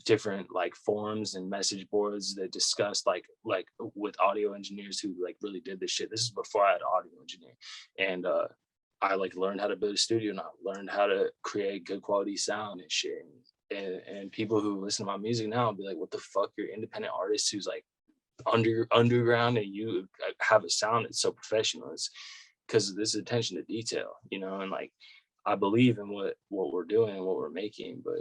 different like forums and message boards that discussed like with audio engineers who like really did this shit. This is before I had an audio engineer. And I like learned how to build a studio and I learned how to create good quality sound and shit. And people who listen to my music now be like, what the fuck, you're independent artist who's like underground and you have a sound that's so professional. It's because of this attention to detail, you know. And like I believe in what we're doing and what we're making, but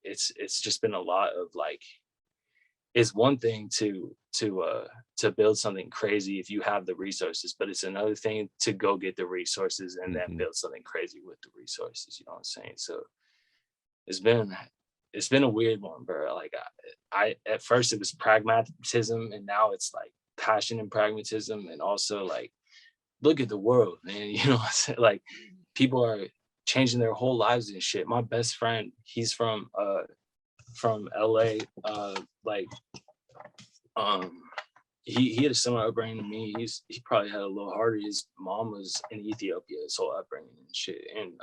it's just been a lot of like, it's one thing to build something crazy if you have the resources, but it's another thing to go get the resources and then build something crazy with the resources, you know what I'm saying? So it's been a weird one, bro. Like I at first it was pragmatism and now it's like passion and pragmatism. And also like, look at the world, man. You know what I'm saying? Like people are changing their whole lives and shit. My best friend, he's from LA. Like he had a similar upbringing to me. He probably had a little harder. His mom was in Ethiopia, his whole upbringing and shit. And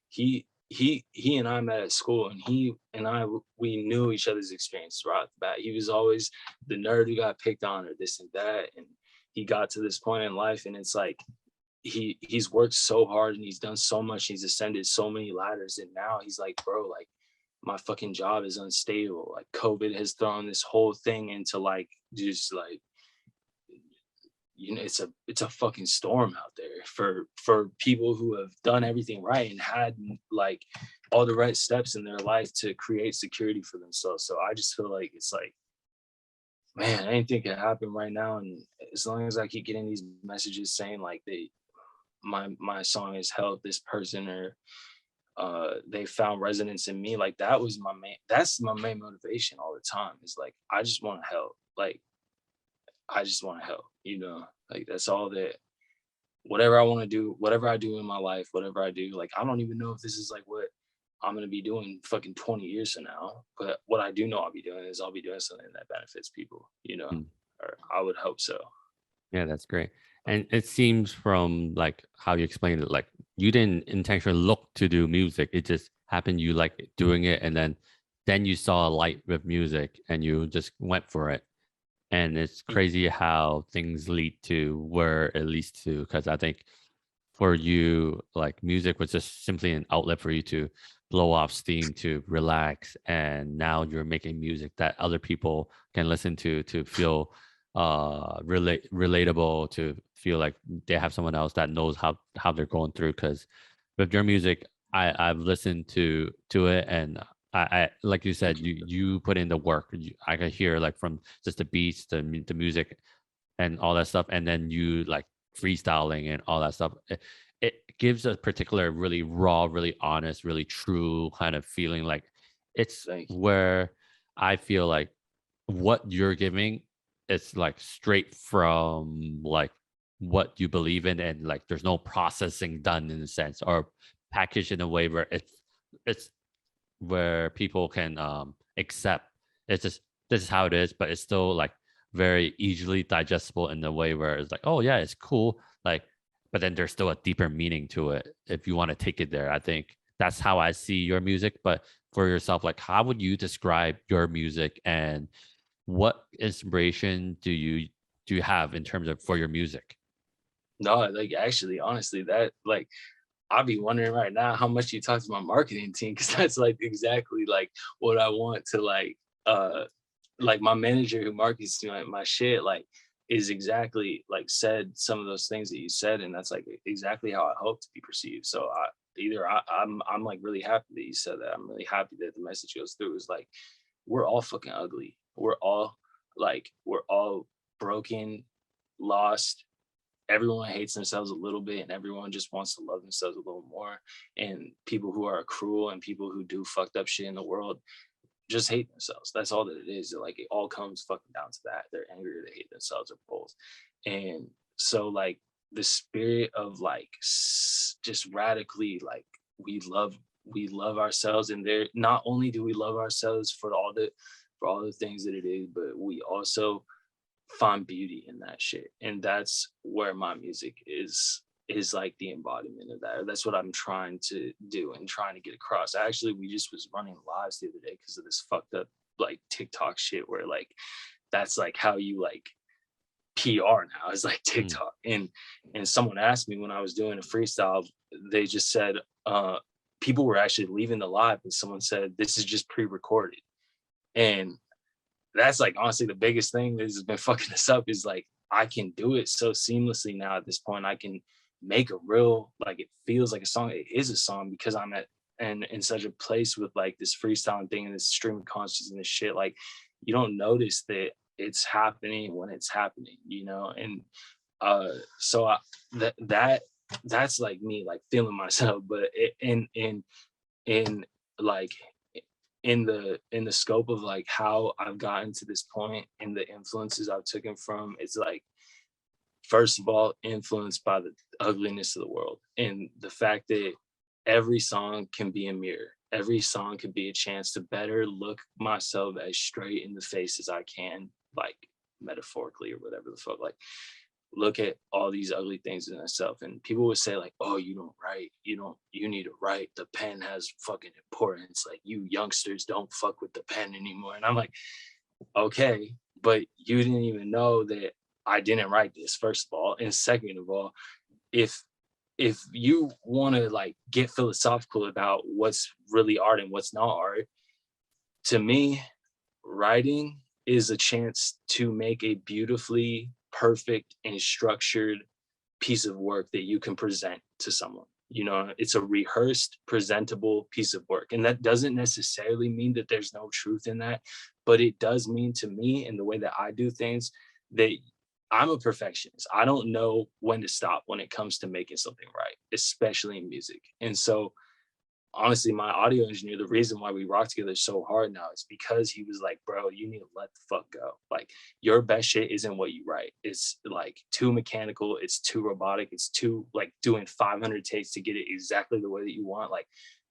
he and I met at school, and he and I we knew each other's experience right off the bat. He was always the nerd who got picked on or this and that, and he got to this point in life, and it's like he's worked so hard and he's done so much. He's ascended so many ladders, and now he's like, bro, like my fucking job is unstable. Like COVID has thrown this whole thing into like just like, you know, it's a fucking storm out there for people who have done everything right and had like all the right steps in their life to create security for themselves. So I just feel like it's like, man, anything can happen right now. And as long as I keep getting these messages saying like my song has helped this person or they found resonance in me, like that's my main motivation all the time. Is like I just want to help. Like I just want to help, you know, like that's all that, whatever I want to do, whatever I do in my life, whatever I do, like, I don't even know if this is like what I'm going to be doing fucking 20 years from now. But what I do know I'll be doing is I'll be doing something that benefits people, you know, or I would hope so. Yeah, that's great. And it seems from like how you explained it, like you didn't intentionally look to do music. It just happened you like doing it, and then you saw a light with music and you just went for it. And it's crazy how things lead to where it leads to. Because I think for you, like music was just simply an outlet for you to blow off steam, to relax, and now you're making music that other people can listen to feel relatable, to feel like they have someone else that knows how they're going through. Because with your music, I've listened to it, and I like you said, you put in the work. I can hear like from just the beats, the music, and all that stuff, and then you like freestyling and all that stuff. It gives a particular really raw, really honest, really true kind of feeling. Like it's where I feel like what you're giving, it's like straight from like what you believe in, and like there's no processing done in a sense, or packaged in a way where it's where people can accept. It's just this is how it is, but it's still like very easily digestible in a way where it's like, oh yeah, it's cool, like, but then there's still a deeper meaning to it if you want to take it there. I think that's how I see your music. But for yourself, like, how would you describe your music, and what inspiration do you have in terms of for your music? No, like actually, honestly, that like I'll be wondering right now how much you talk to my marketing team, because that's like exactly like what I want to like my manager who markets my shit like is exactly like said some of those things that you said, and that's like exactly how I hope to be perceived. So I'm like really happy that you said that. I'm really happy that the message goes through. Is like we're all fucking ugly. We're all broken, lost. Everyone hates themselves a little bit, and everyone just wants to love themselves a little more. And people who are cruel and people who do fucked up shit in the world just hate themselves. That's all that it is. Like it all comes fucking down to that. They're angry or they hate themselves or both. And so like the spirit of like just radically like we love ourselves, and there not only do we love ourselves for all the things that it is, but we also find beauty in that shit. And that's where my music is like the embodiment of that. Or that's what I'm trying to do and trying to get across. Actually, we just was running lives the other day because of this fucked up like TikTok shit where like that's like how you like PR now is like TikTok. And someone asked me when I was doing a freestyle, they just said people were actually leaving the live and someone said this is just pre-recorded. And that's like honestly the biggest thing that has been fucking us up is like I can do it so seamlessly now at this point. I can make a real like it feels like a song. It is a song because I'm at and in such a place with like this freestyling thing and this stream of consciousness and this shit. Like you don't notice that it's happening when it's happening, you know. And so that's like me like feeling myself, but in like in the scope of like how I've gotten to this point and the influences I've taken from, it's like first of all influenced by the ugliness of the world and the fact that every song can be a mirror. Every song could be a chance to better look myself as straight in the face as I can, like metaphorically or whatever the fuck. Like look at all these ugly things in myself. And people would say like, oh, you don't write, you need to write, the pen has fucking importance, like you youngsters don't fuck with the pen anymore. And I'm like, okay, but you didn't even know that I didn't write this, first of all. And second of all, if you want to like get philosophical about what's really art and what's not art, to me writing is a chance to make a beautifully perfect and structured piece of work that you can present to someone. It's a rehearsed, presentable piece of work. And that doesn't necessarily mean that there's no truth in that, but it does mean to me in the way that I do things that I'm a perfectionist. I don't know when to stop when it comes to making something right, especially in music. And so honestly, my audio engineer, the reason why we rock together so hard now is because he was like, bro, you need to let the fuck go. Like your best shit isn't what you write. It's like too mechanical. It's too robotic. It's too like doing 500 takes to get it exactly the way that you want. Like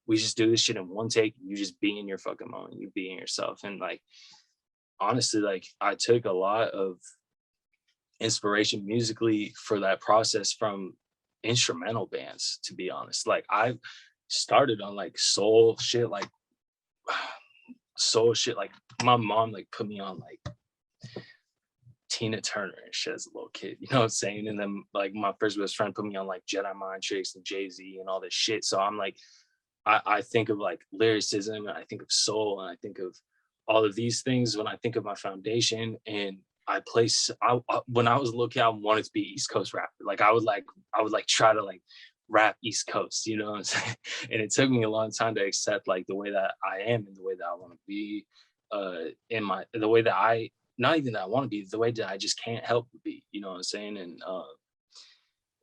we just do this shit in one take. You just be in your fucking moment. You be in yourself. And like, honestly, like I took a lot of inspiration musically for that process from instrumental bands, to be honest. Like I started on like soul shit, like my mom like put me on like Tina Turner and shit as a little kid, you know what I'm saying? And then like my first best friend put me on like Jedi Mind Tricks and Jay-Z and all this shit. So I'm like, I think of like lyricism, and I think of soul, and I think of all of these things when I think of my foundation. And when I was a little kid, I wanted to be East Coast rapper. Like I would try to like rap East Coast, you know what I'm saying? And it took me a long time to accept like the way that I am and the way that I want to be, the way that I, not even that I want to be, the way that I just can't help but be, you know what I'm saying? And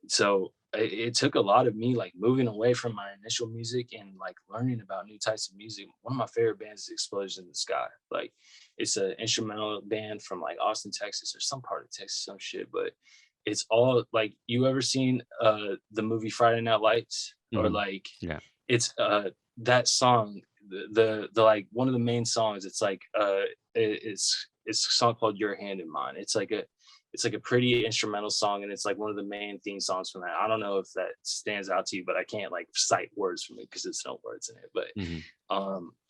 so it took a lot of me like moving away from my initial music and like learning about new types of music. One of my favorite bands is Explosion in the Sky. Like it's an instrumental band from like Austin, Texas, or some part of Texas, some shit. But it's all like, you ever seen the movie Friday Night Lights? Or like, yeah, it's that song, the like one of the main songs. It's like it's a song called Your Hand in Mine. It's like a pretty instrumental song, and it's like one of the main theme songs from that. I don't know if that stands out to you, but I can't like cite words from it because there's no words in it. But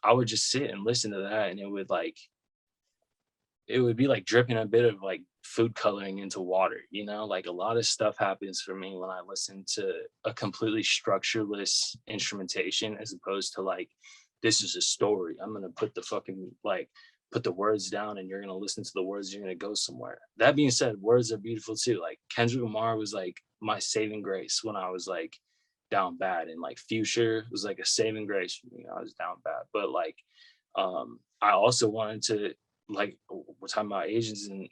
I would just sit and listen to that, and it would be like dripping a bit of like food coloring into water, you know? Like a lot of stuff happens for me when I listen to a completely structureless instrumentation, as opposed to like, this is a story. I'm gonna put the words down, and you're gonna listen to the words, you're gonna go somewhere. That being said, words are beautiful too. Like Kendrick Lamar was like my saving grace when I was like down bad, and like Future was like a saving grace for me when I was down bad. But like I also wanted to, like, we're talking about Asians, and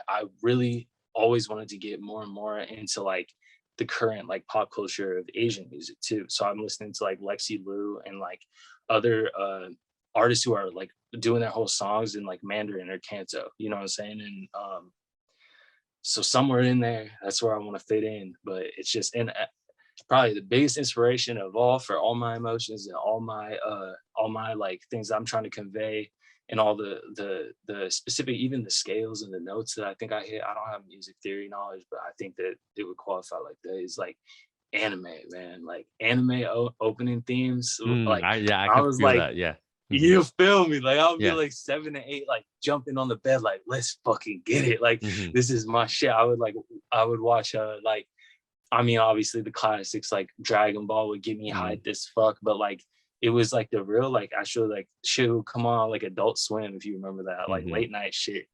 I really always wanted to get more and more into like the current like pop culture of Asian music too. So I'm listening to like Lexi Liu and like other artists who are like doing their whole songs in like Mandarin or Canto, you know what I'm saying? And so somewhere in there, that's where I want to fit in. But it's just, and probably the biggest inspiration of all for all my emotions and all my like things I'm trying to convey, and all the specific, even the scales and the notes that I think I hit. I don't have music theory knowledge, but I think that it would qualify like that. Is like anime, man. Like anime opening themes. Like I I can was feel like, that. Yeah. you feel me? Like I'll be Yeah. like 7 to 8, like jumping on the bed, like let's fucking get it. Like this is my shit. I would watch like, I mean, obviously the classics like Dragon Ball would get me hyped as fuck, but like it was like the real like actually like shit would come on like Adult Swim, if you remember that, like late night shit.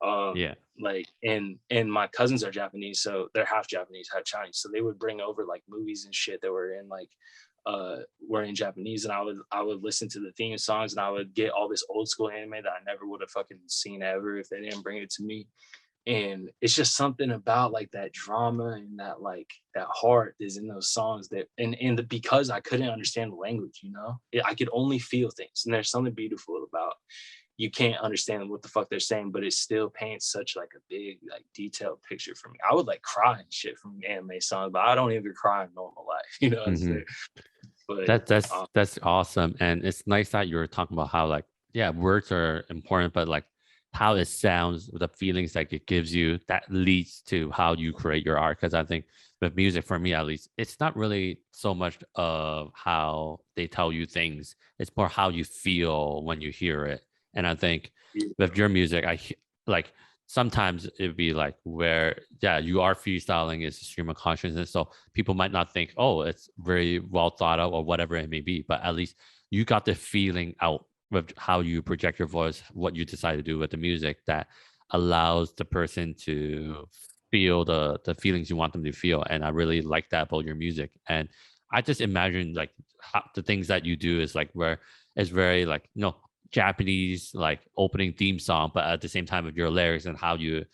Yeah. Like and my cousins are Japanese, so they're half Japanese, half Chinese. So they would bring over like movies and shit that were in like were in Japanese, and I would listen to the theme songs, and I would get all this old school anime that I never would have fucking seen ever if they didn't bring it to me. And it's just something about like that drama and that like that heart is in those songs that, and because I couldn't understand the language, you know, I could only feel things. And there's something beautiful about, you can't understand what the fuck they're saying, but it still paints such like a big like detailed picture for me. I would like cry and shit from anime songs, but I don't even cry in normal life, you know what I'm saying? But that's awesome. And it's nice that you're talking about how like, yeah, words are important, but like how it sounds, the feelings like it gives you, that leads to how you create your art. Because I think with music, for me at least, it's not really so much of how they tell you things, it's more how you feel when you hear it. And I think with your music, like sometimes it'd be like where, yeah, you are freestyling, it's a stream of consciousness, so people might not think, oh, it's very well thought out or whatever it may be, but at least you got the feeling out with how you project your voice, what you decide to do with the music, that allows the person to feel the feelings you want them to feel. And I really like that about your music. And I just imagine like how, the things that you do is like where it's very like, you know, Japanese like opening theme song, but at the same time with your lyrics and how you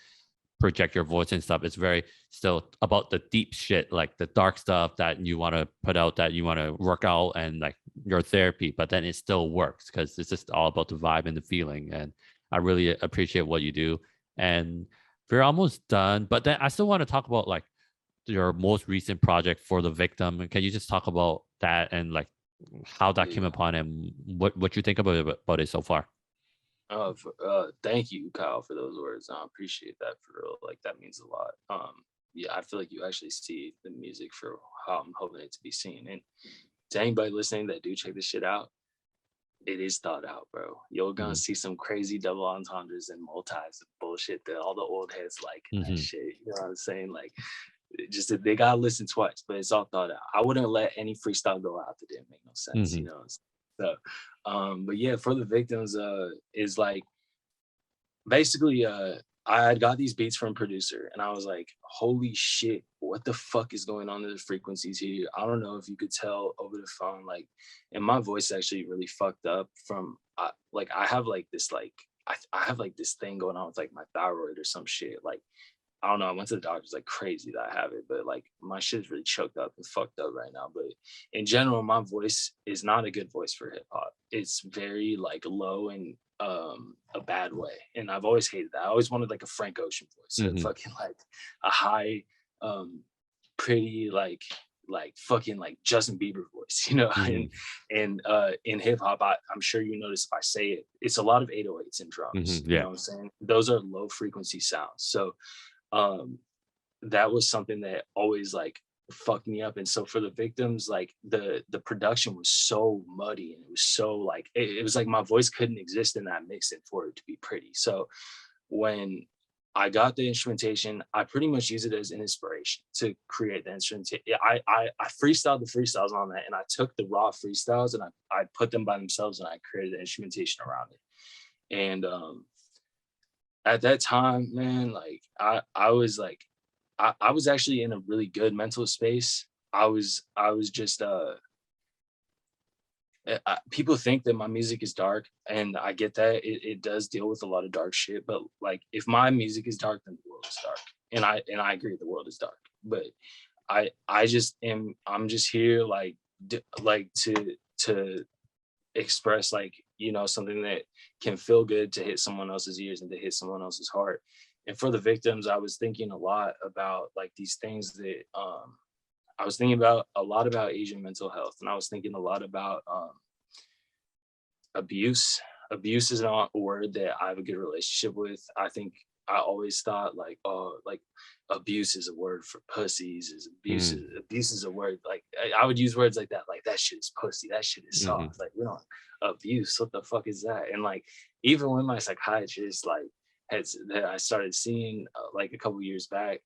project your voice and stuff, it's very still about the deep shit, like the dark stuff that you want to put out, that you want to work out and like your therapy, but then it still works because it's just all about the vibe and the feeling. And I really appreciate what you do. And we're almost done, but then I still want to talk about like your most recent project, For the Victim. Can you just talk about that and like how that came upon and what you think about it so far? Thank you, Kyle, for those words. I appreciate that for real. Like that means a lot. Yeah, I feel like you actually see the music for how I'm hoping it to be seen. And to anybody listening that do check this shit out, it is thought out, bro. You're gonna see some crazy double entendres and multis and bullshit that all the old heads like that shit. You know what I'm saying? Like, just they gotta listen twice, but it's all thought out. I wouldn't let any freestyle go out that didn't make no sense, you know. So, but yeah, for the victims, is like basically I had got these beats from a producer and I was like, holy shit, what the fuck is going on to the frequencies here? I don't know if you could tell over the phone, like, and my voice actually really fucked up from like I have like this like I have like this thing going on with like my thyroid or some shit. Like I don't know, I went to the doctor's like crazy that I have it, but like my shit's really choked up and fucked up right now. But in general, my voice is not a good voice for hip hop. It's very like low and a bad way. And I've always hated that. I always wanted like a Frank Ocean voice, or fucking like a high, pretty like fucking like Justin Bieber voice, you know. And in hip hop, I'm sure you notice if I say it, it's a lot of 808s and drums. You know what I'm saying? Those are low frequency sounds. So that was something that always like fucked me up. And so for the victims, like the production was so muddy and it was so like it was like my voice couldn't exist in that mix and for it to be pretty. So when I got the instrumentation, I pretty much use it as an inspiration to create the instrumentation. I freestyled the freestyles on that, and I took the raw freestyles and I put them by themselves and I created the instrumentation around it. And at that time, man, like I was like I was actually in a really good mental space. I was just people think that my music is dark, and I get that it does deal with a lot of dark shit, but like if my music is dark, then the world is dark. And I agree the world is dark, but I'm just here like to express like, you know, something that can feel good to hit someone else's ears and to hit someone else's heart. And for the victims, I was thinking a lot about like these things that I was thinking about a lot about Asian mental health, and I was thinking a lot about abuse. Abuse is not a word that I have a good relationship with. I think I always thought like, oh, like abuse is a word for pussies. Abuse is a word like I would use words like that shit is pussy, that shit is soft. Like, we don't abuse. What the fuck is that? And like even when my psychiatrist like that I started seeing like a couple years back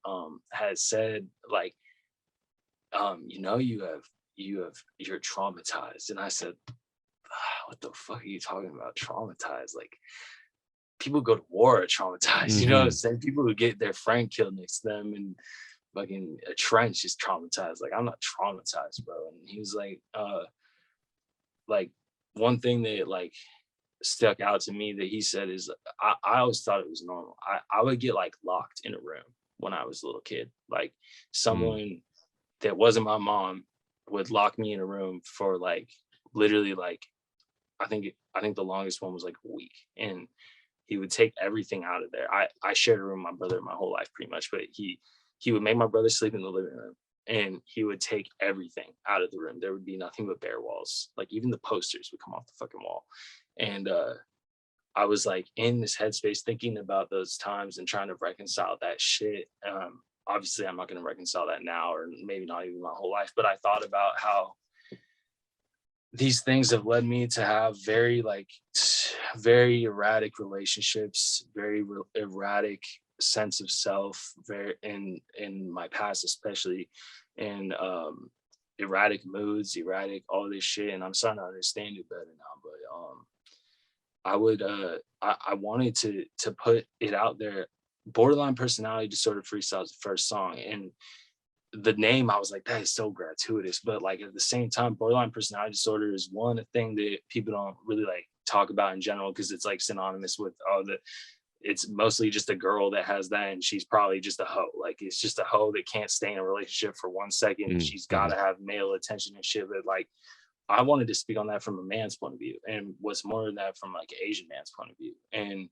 had said like you know, you're traumatized. And I said, what the fuck are you talking about? Traumatized? Like people go to war are traumatized, you know what I'm saying? People who get their friend killed next to them and fucking a trench is traumatized. Like I'm not traumatized, bro. And he was like one thing that like stuck out to me that he said is I always thought it was normal. I would get like locked in a room when I was a little kid. Like someone that wasn't my mom would lock me in a room for like literally like I think the longest one was like a week, and he would take everything out of there. I shared a room with my brother my whole life pretty much, but he would make my brother sleep in the living room, and he would take everything out of the room. There would be nothing but bare walls. Like even the posters would come off the fucking wall. And I was like in this headspace thinking about those times and trying to reconcile that shit. Obviously I'm not going to reconcile that now, or maybe not even my whole life, but I thought about how these things have led me to have very erratic relationships, very erratic sense of self, very in my past especially, and erratic moods, erratic all this shit. And I'm starting to understand it better now. But I wanted to put it out there. Borderline Personality Disorder Freestyle is the first song, and the name, I was like, that is so gratuitous. But like at the same time, borderline personality disorder is one thing that people don't really like talk about in general, because it's like synonymous with it's mostly just a girl that has that, and she's probably just a hoe. Like it's just a hoe that can't stay in a relationship for 1 second. And she's got to have male attention and shit. But like I wanted to speak on that from a man's point of view, and what's more than that from like an Asian man's point of view. And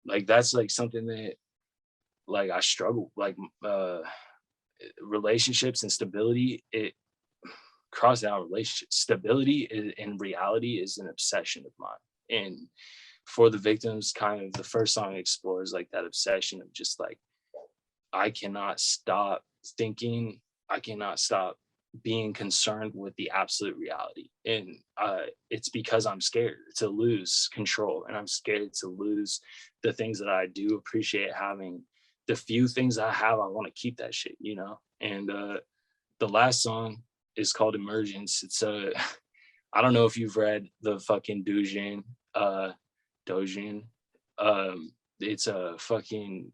like that's like something that like I struggle like relationships and stability. It cross out relationships. Stability in reality is an obsession of mine. And For the Victims, kind of the first song explores like that obsession of just like, I cannot stop thinking, I cannot stop being concerned with the absolute reality. And it's because I'm scared to lose control, and I'm scared to lose the things that I do appreciate having. The few things I have, I want to keep that shit, you know? And the last song is called Emergence. It's I don't know if you've read the fucking Dojin. It's a fucking,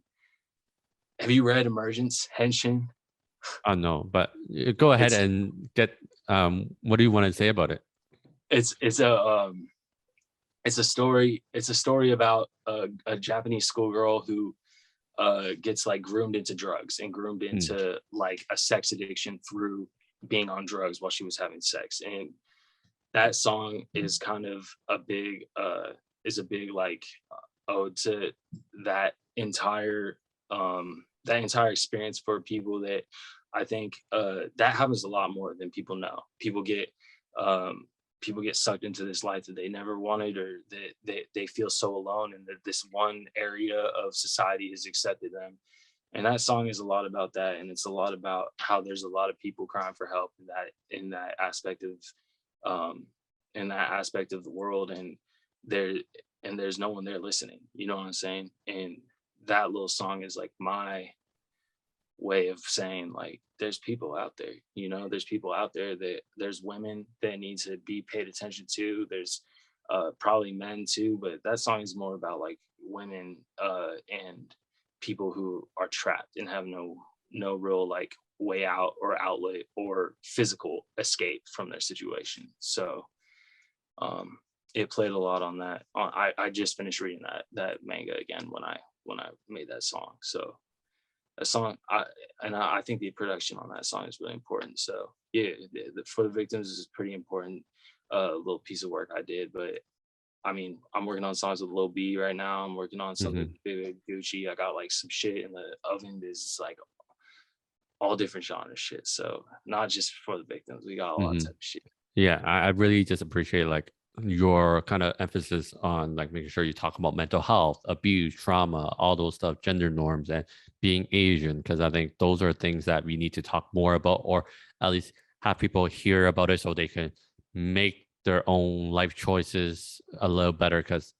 have you read Emergence, Henshin? No, but go ahead and get what do you want to say about it? It's a story about a Japanese schoolgirl who gets like groomed into drugs and groomed into like a sex addiction through being on drugs while she was having sex. And that song is kind of a big like ode to that entire experience for people that I think that happens a lot more than people know. People get sucked into this life that they never wanted, or that they feel so alone, and that this one area of society has accepted them. And that song is a lot about that, and it's a lot about how there's a lot of people crying for help in that aspect of the world, and there's no one there listening. You know what I'm saying? And that little song is like my way of saying like, there's people out there, you know, there's people out there, that there's women that need to be paid attention to. There's probably men too, but that song is more about like women and people who are trapped and have no real like way out or outlet or physical escape from their situation. So it played a lot on that. I just finished reading that manga again when I made that song. So a song, I think the production on that song is really important. So yeah, For the Victims is a pretty important little piece of work I did. But I mean, I'm working on songs with Lil B right now. I'm working on something with Big Gucci. I got like some shit in the oven that's like all different genre shit. So not just For the Victims, we got a lot of type of shit. Yeah, I really just appreciate like your kind of emphasis on like making sure you talk about mental health, abuse, trauma, all those stuff, gender norms, and being Asian, because I think those are things that we need to talk more about, or at least have people hear about it so they can make their own life choices a little better. Because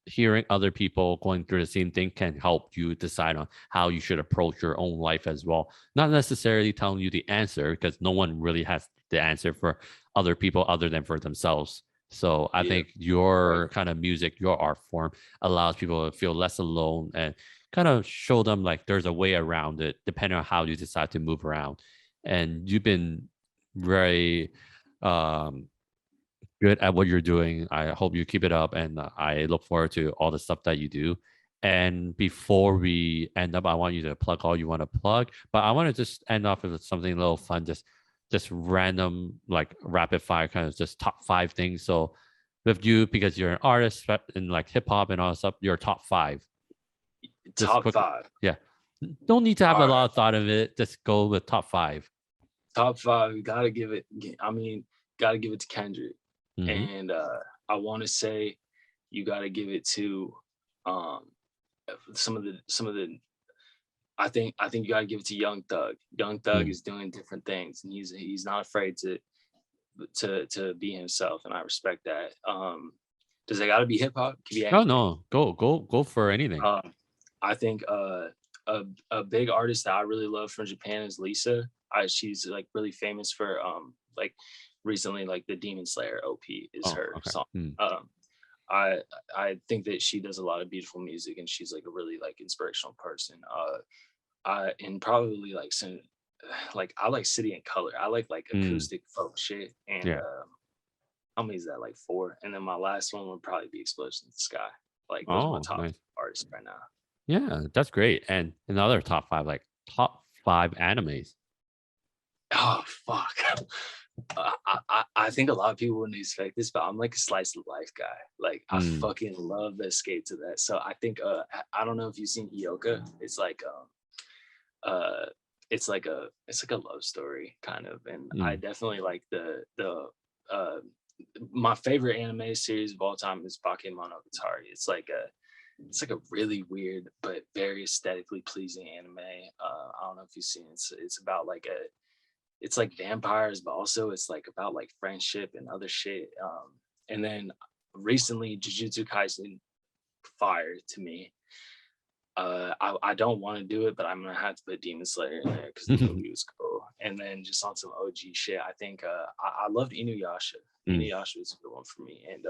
hearing other people going through the same thing can help you decide on how you should approach your own life as well. Not necessarily telling you the answer, because no one really has the answer for other people other than for themselves. So I think your kind of music, your art form allows people to feel less alone and kind of show them like there's a way around it, depending on how you decide to move around. And you've been very good at what you're doing. I hope you keep it up, and I look forward to all the stuff that you do. And before we end up, I want you to plug all you want to plug, but I want to just end off with something a little fun, just random, like rapid fire, kind of just top 5 things. So with you, because you're an artist in like hip hop and all that stuff, your top 5. Top 5. Yeah. Don't need to have all a lot of thought of it. Just go with top 5. Top 5, gotta give it to Kendrick. And I want to say you got to give it to some of the I think you got to give it to Young Thug. Young Thug is doing different things, and he's not afraid to be himself, and I respect that. Does it got to be hip hop? No, go for anything. I think a big artist that I really love from Japan is Lisa. She's like really famous for like recently, like the Demon Slayer OP is her song. I think that she does a lot of beautiful music, and she's like a really like inspirational person. And probably like some, like I like City and Color. I like acoustic folk shit. And how many is that? Like 4. And then my last one would probably be Explosion in the Sky. Like those are my top artists right now. Yeah, that's great. And another top 5, like top 5 animes. Oh fuck. I think a lot of people wouldn't expect this, but I'm like a slice of life guy. Like I fucking love the escape to that. So I think I don't know if you've seen Ioka. It's like it's like a love story kind of, and I definitely like the my favorite anime series of all time is Bakemonogatari. It's like a really weird but very aesthetically pleasing anime. I don't know if you've seen it. It's about like it's like vampires, but also it's like about like friendship and other shit. And then recently, Jujutsu Kaisen, fire to me. I don't want to do it, but I'm gonna have to put Demon Slayer in there because the movie was cool. And then just on some OG shit, I think I loved Inuyasha. Inuyasha was a good one for me, and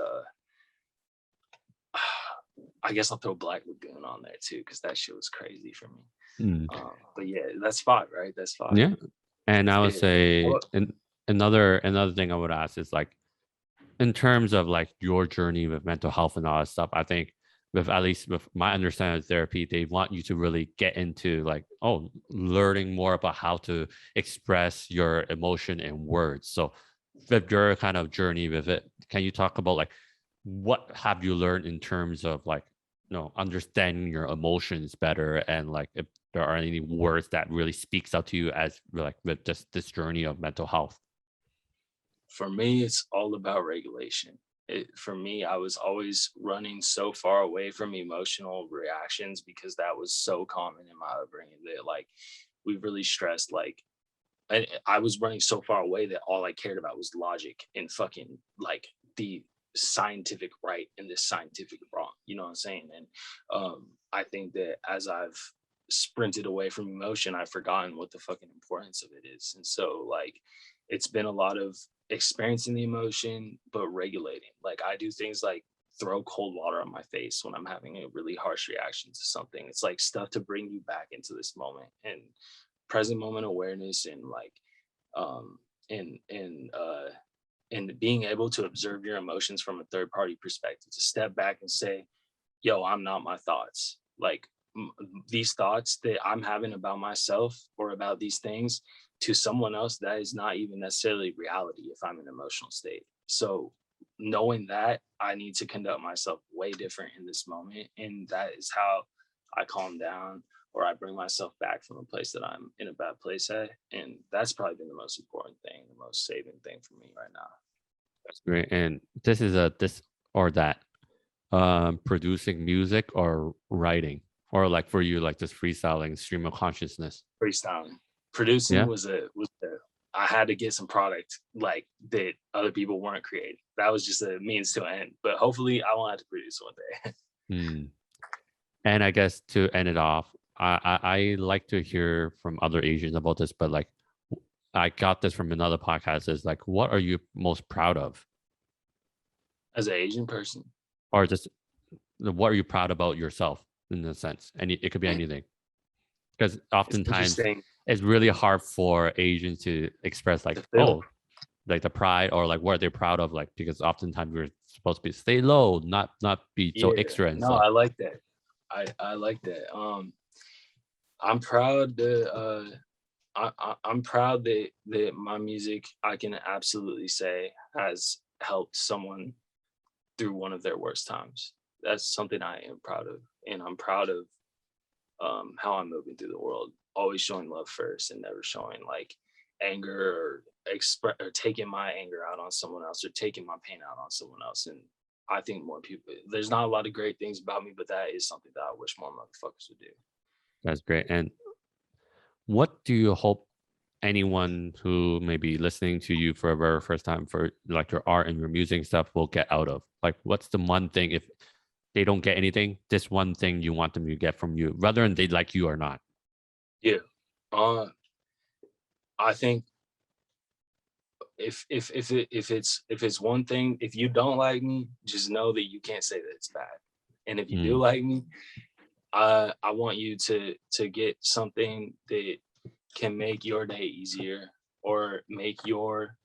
I guess I'll throw Black Lagoon on there too because that shit was crazy for me. But yeah, that's 5, right? That's 5. Yeah, and I would say another thing I would ask is like, in terms of like your journey with mental health and all that stuff, I think with at least with my understanding of therapy, they want you to really get into like, learning more about how to express your emotion in words. So with your kind of journey with it, can you talk about like what have you learned in terms of like, understanding your emotions better, and like if there are any words that really speaks out to you as like with just this journey of mental health? For me, it's all about regulation. For me, I was always running so far away from emotional reactions because that was so common in my upbringing that like we really stressed like I was running so far away that all I cared about was logic and fucking like the scientific right and the scientific wrong. You know what I'm saying? And I think that as I've sprinted away from emotion, I've forgotten what the fucking importance of it is. And so like it's been a lot of experiencing the emotion but regulating. Like I do things like throw cold water on my face when I'm having a really harsh reaction to something. It's like stuff to bring you back into this moment and present moment awareness, and like and being able to observe your emotions from a third party perspective, to step back and say, yo, I'm not my thoughts. Like these thoughts that I'm having about myself or about these things, to someone else, that is not even necessarily reality if I'm in an emotional state. So knowing that, I need to conduct myself way different in this moment. And that is how I calm down, or I bring myself back from a place that I'm in a bad place at. And that's probably been the most important thing, the most saving thing for me right now. That's great. And this is this or that, producing music or writing, or like for you, like just freestyling, stream of consciousness? Freestyling. Producing was I had to get some product like that other people weren't creating. That was just a means to an end. But hopefully I won't have to produce one day. And I guess to end it off, I like to hear from other Asians about this, but like I got this from another podcast, is like, what are you most proud of as an Asian person? Or just what are you proud about yourself in a sense? And it could be anything. Because oftentimes it's really hard for Asians to express like, like the pride or like what they're proud of, like, because oftentimes we're supposed to be stay low, not be so extra and stuff. I like that. I like that. I'm proud that I'm proud that my music, I can absolutely say, has helped someone through one of their worst times. That's something I am proud of, and I'm proud of how I'm moving through the world, always showing love first and never showing like anger or taking my anger out on someone else or taking my pain out on someone else. And I think more people, there's not a lot of great things about me, but that is something that I wish more motherfuckers would do. That's great. And what do you hope anyone who may be listening to you for the very first time for like your art and your music stuff will get out of? Like, what's the one thing, if they don't get anything, this one thing you want them to get from you, whether they like you or not? Yeah. I think if it's one thing, if you don't like me, just know that you can't say that it's bad. And if you do like me, I want you to get something that can make your day easier, or make your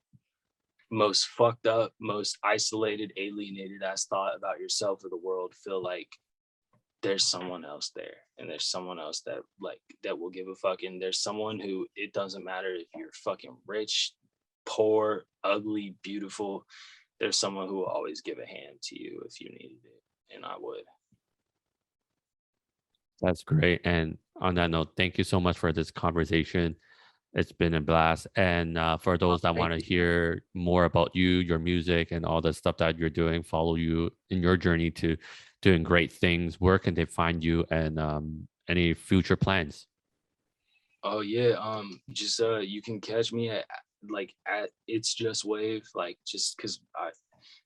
most fucked up, most isolated, alienated ass thought about yourself or the world feel like there's someone else there, and there's someone else that will give a fuck, and there's someone who, it doesn't matter if you're fucking rich, poor, ugly, beautiful, there's someone who will always give a hand to you if you needed it, and I would. That's great. And on that note, thank you so much for this conversation. It's been a blast. And for those that want to hear more about you, your music, and all the stuff that you're doing, follow you in your journey to doing great things, where can they find you, and any future plans? Oh yeah, just you can catch me at It's Just Wave, like just because I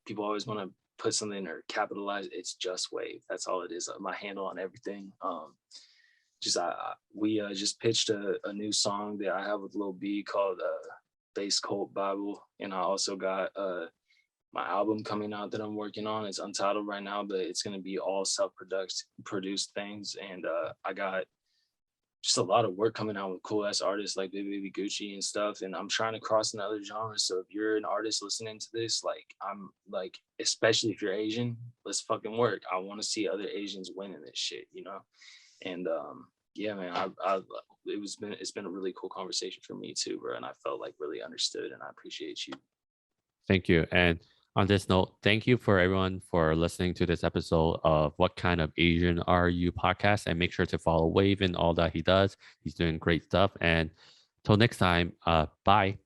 people always want to put something or capitalize. It's Just Wave. That's all it is. My handle on everything. Just we just pitched a new song that I have with Lil B called Bass Cult Bible, and I also got my album coming out that I'm working on. It's untitled right now, but it's gonna be all produced things, and I got just a lot of work coming out with cool ass artists like Baby Gucci and stuff. And I'm trying to cross into other genres. So if you're an artist listening to this, like I'm like, especially if you're Asian, let's fucking work. I want to see other Asians winning this shit, you know? And yeah, man, it's been a really cool conversation for me too, bro. And I felt like really understood, and I appreciate you. Thank you. And on this note, thank you for everyone for listening to this episode of What Kind of Asian Are You podcast. And make sure to follow Wave in all that he does. He's doing great stuff. And till next time, bye.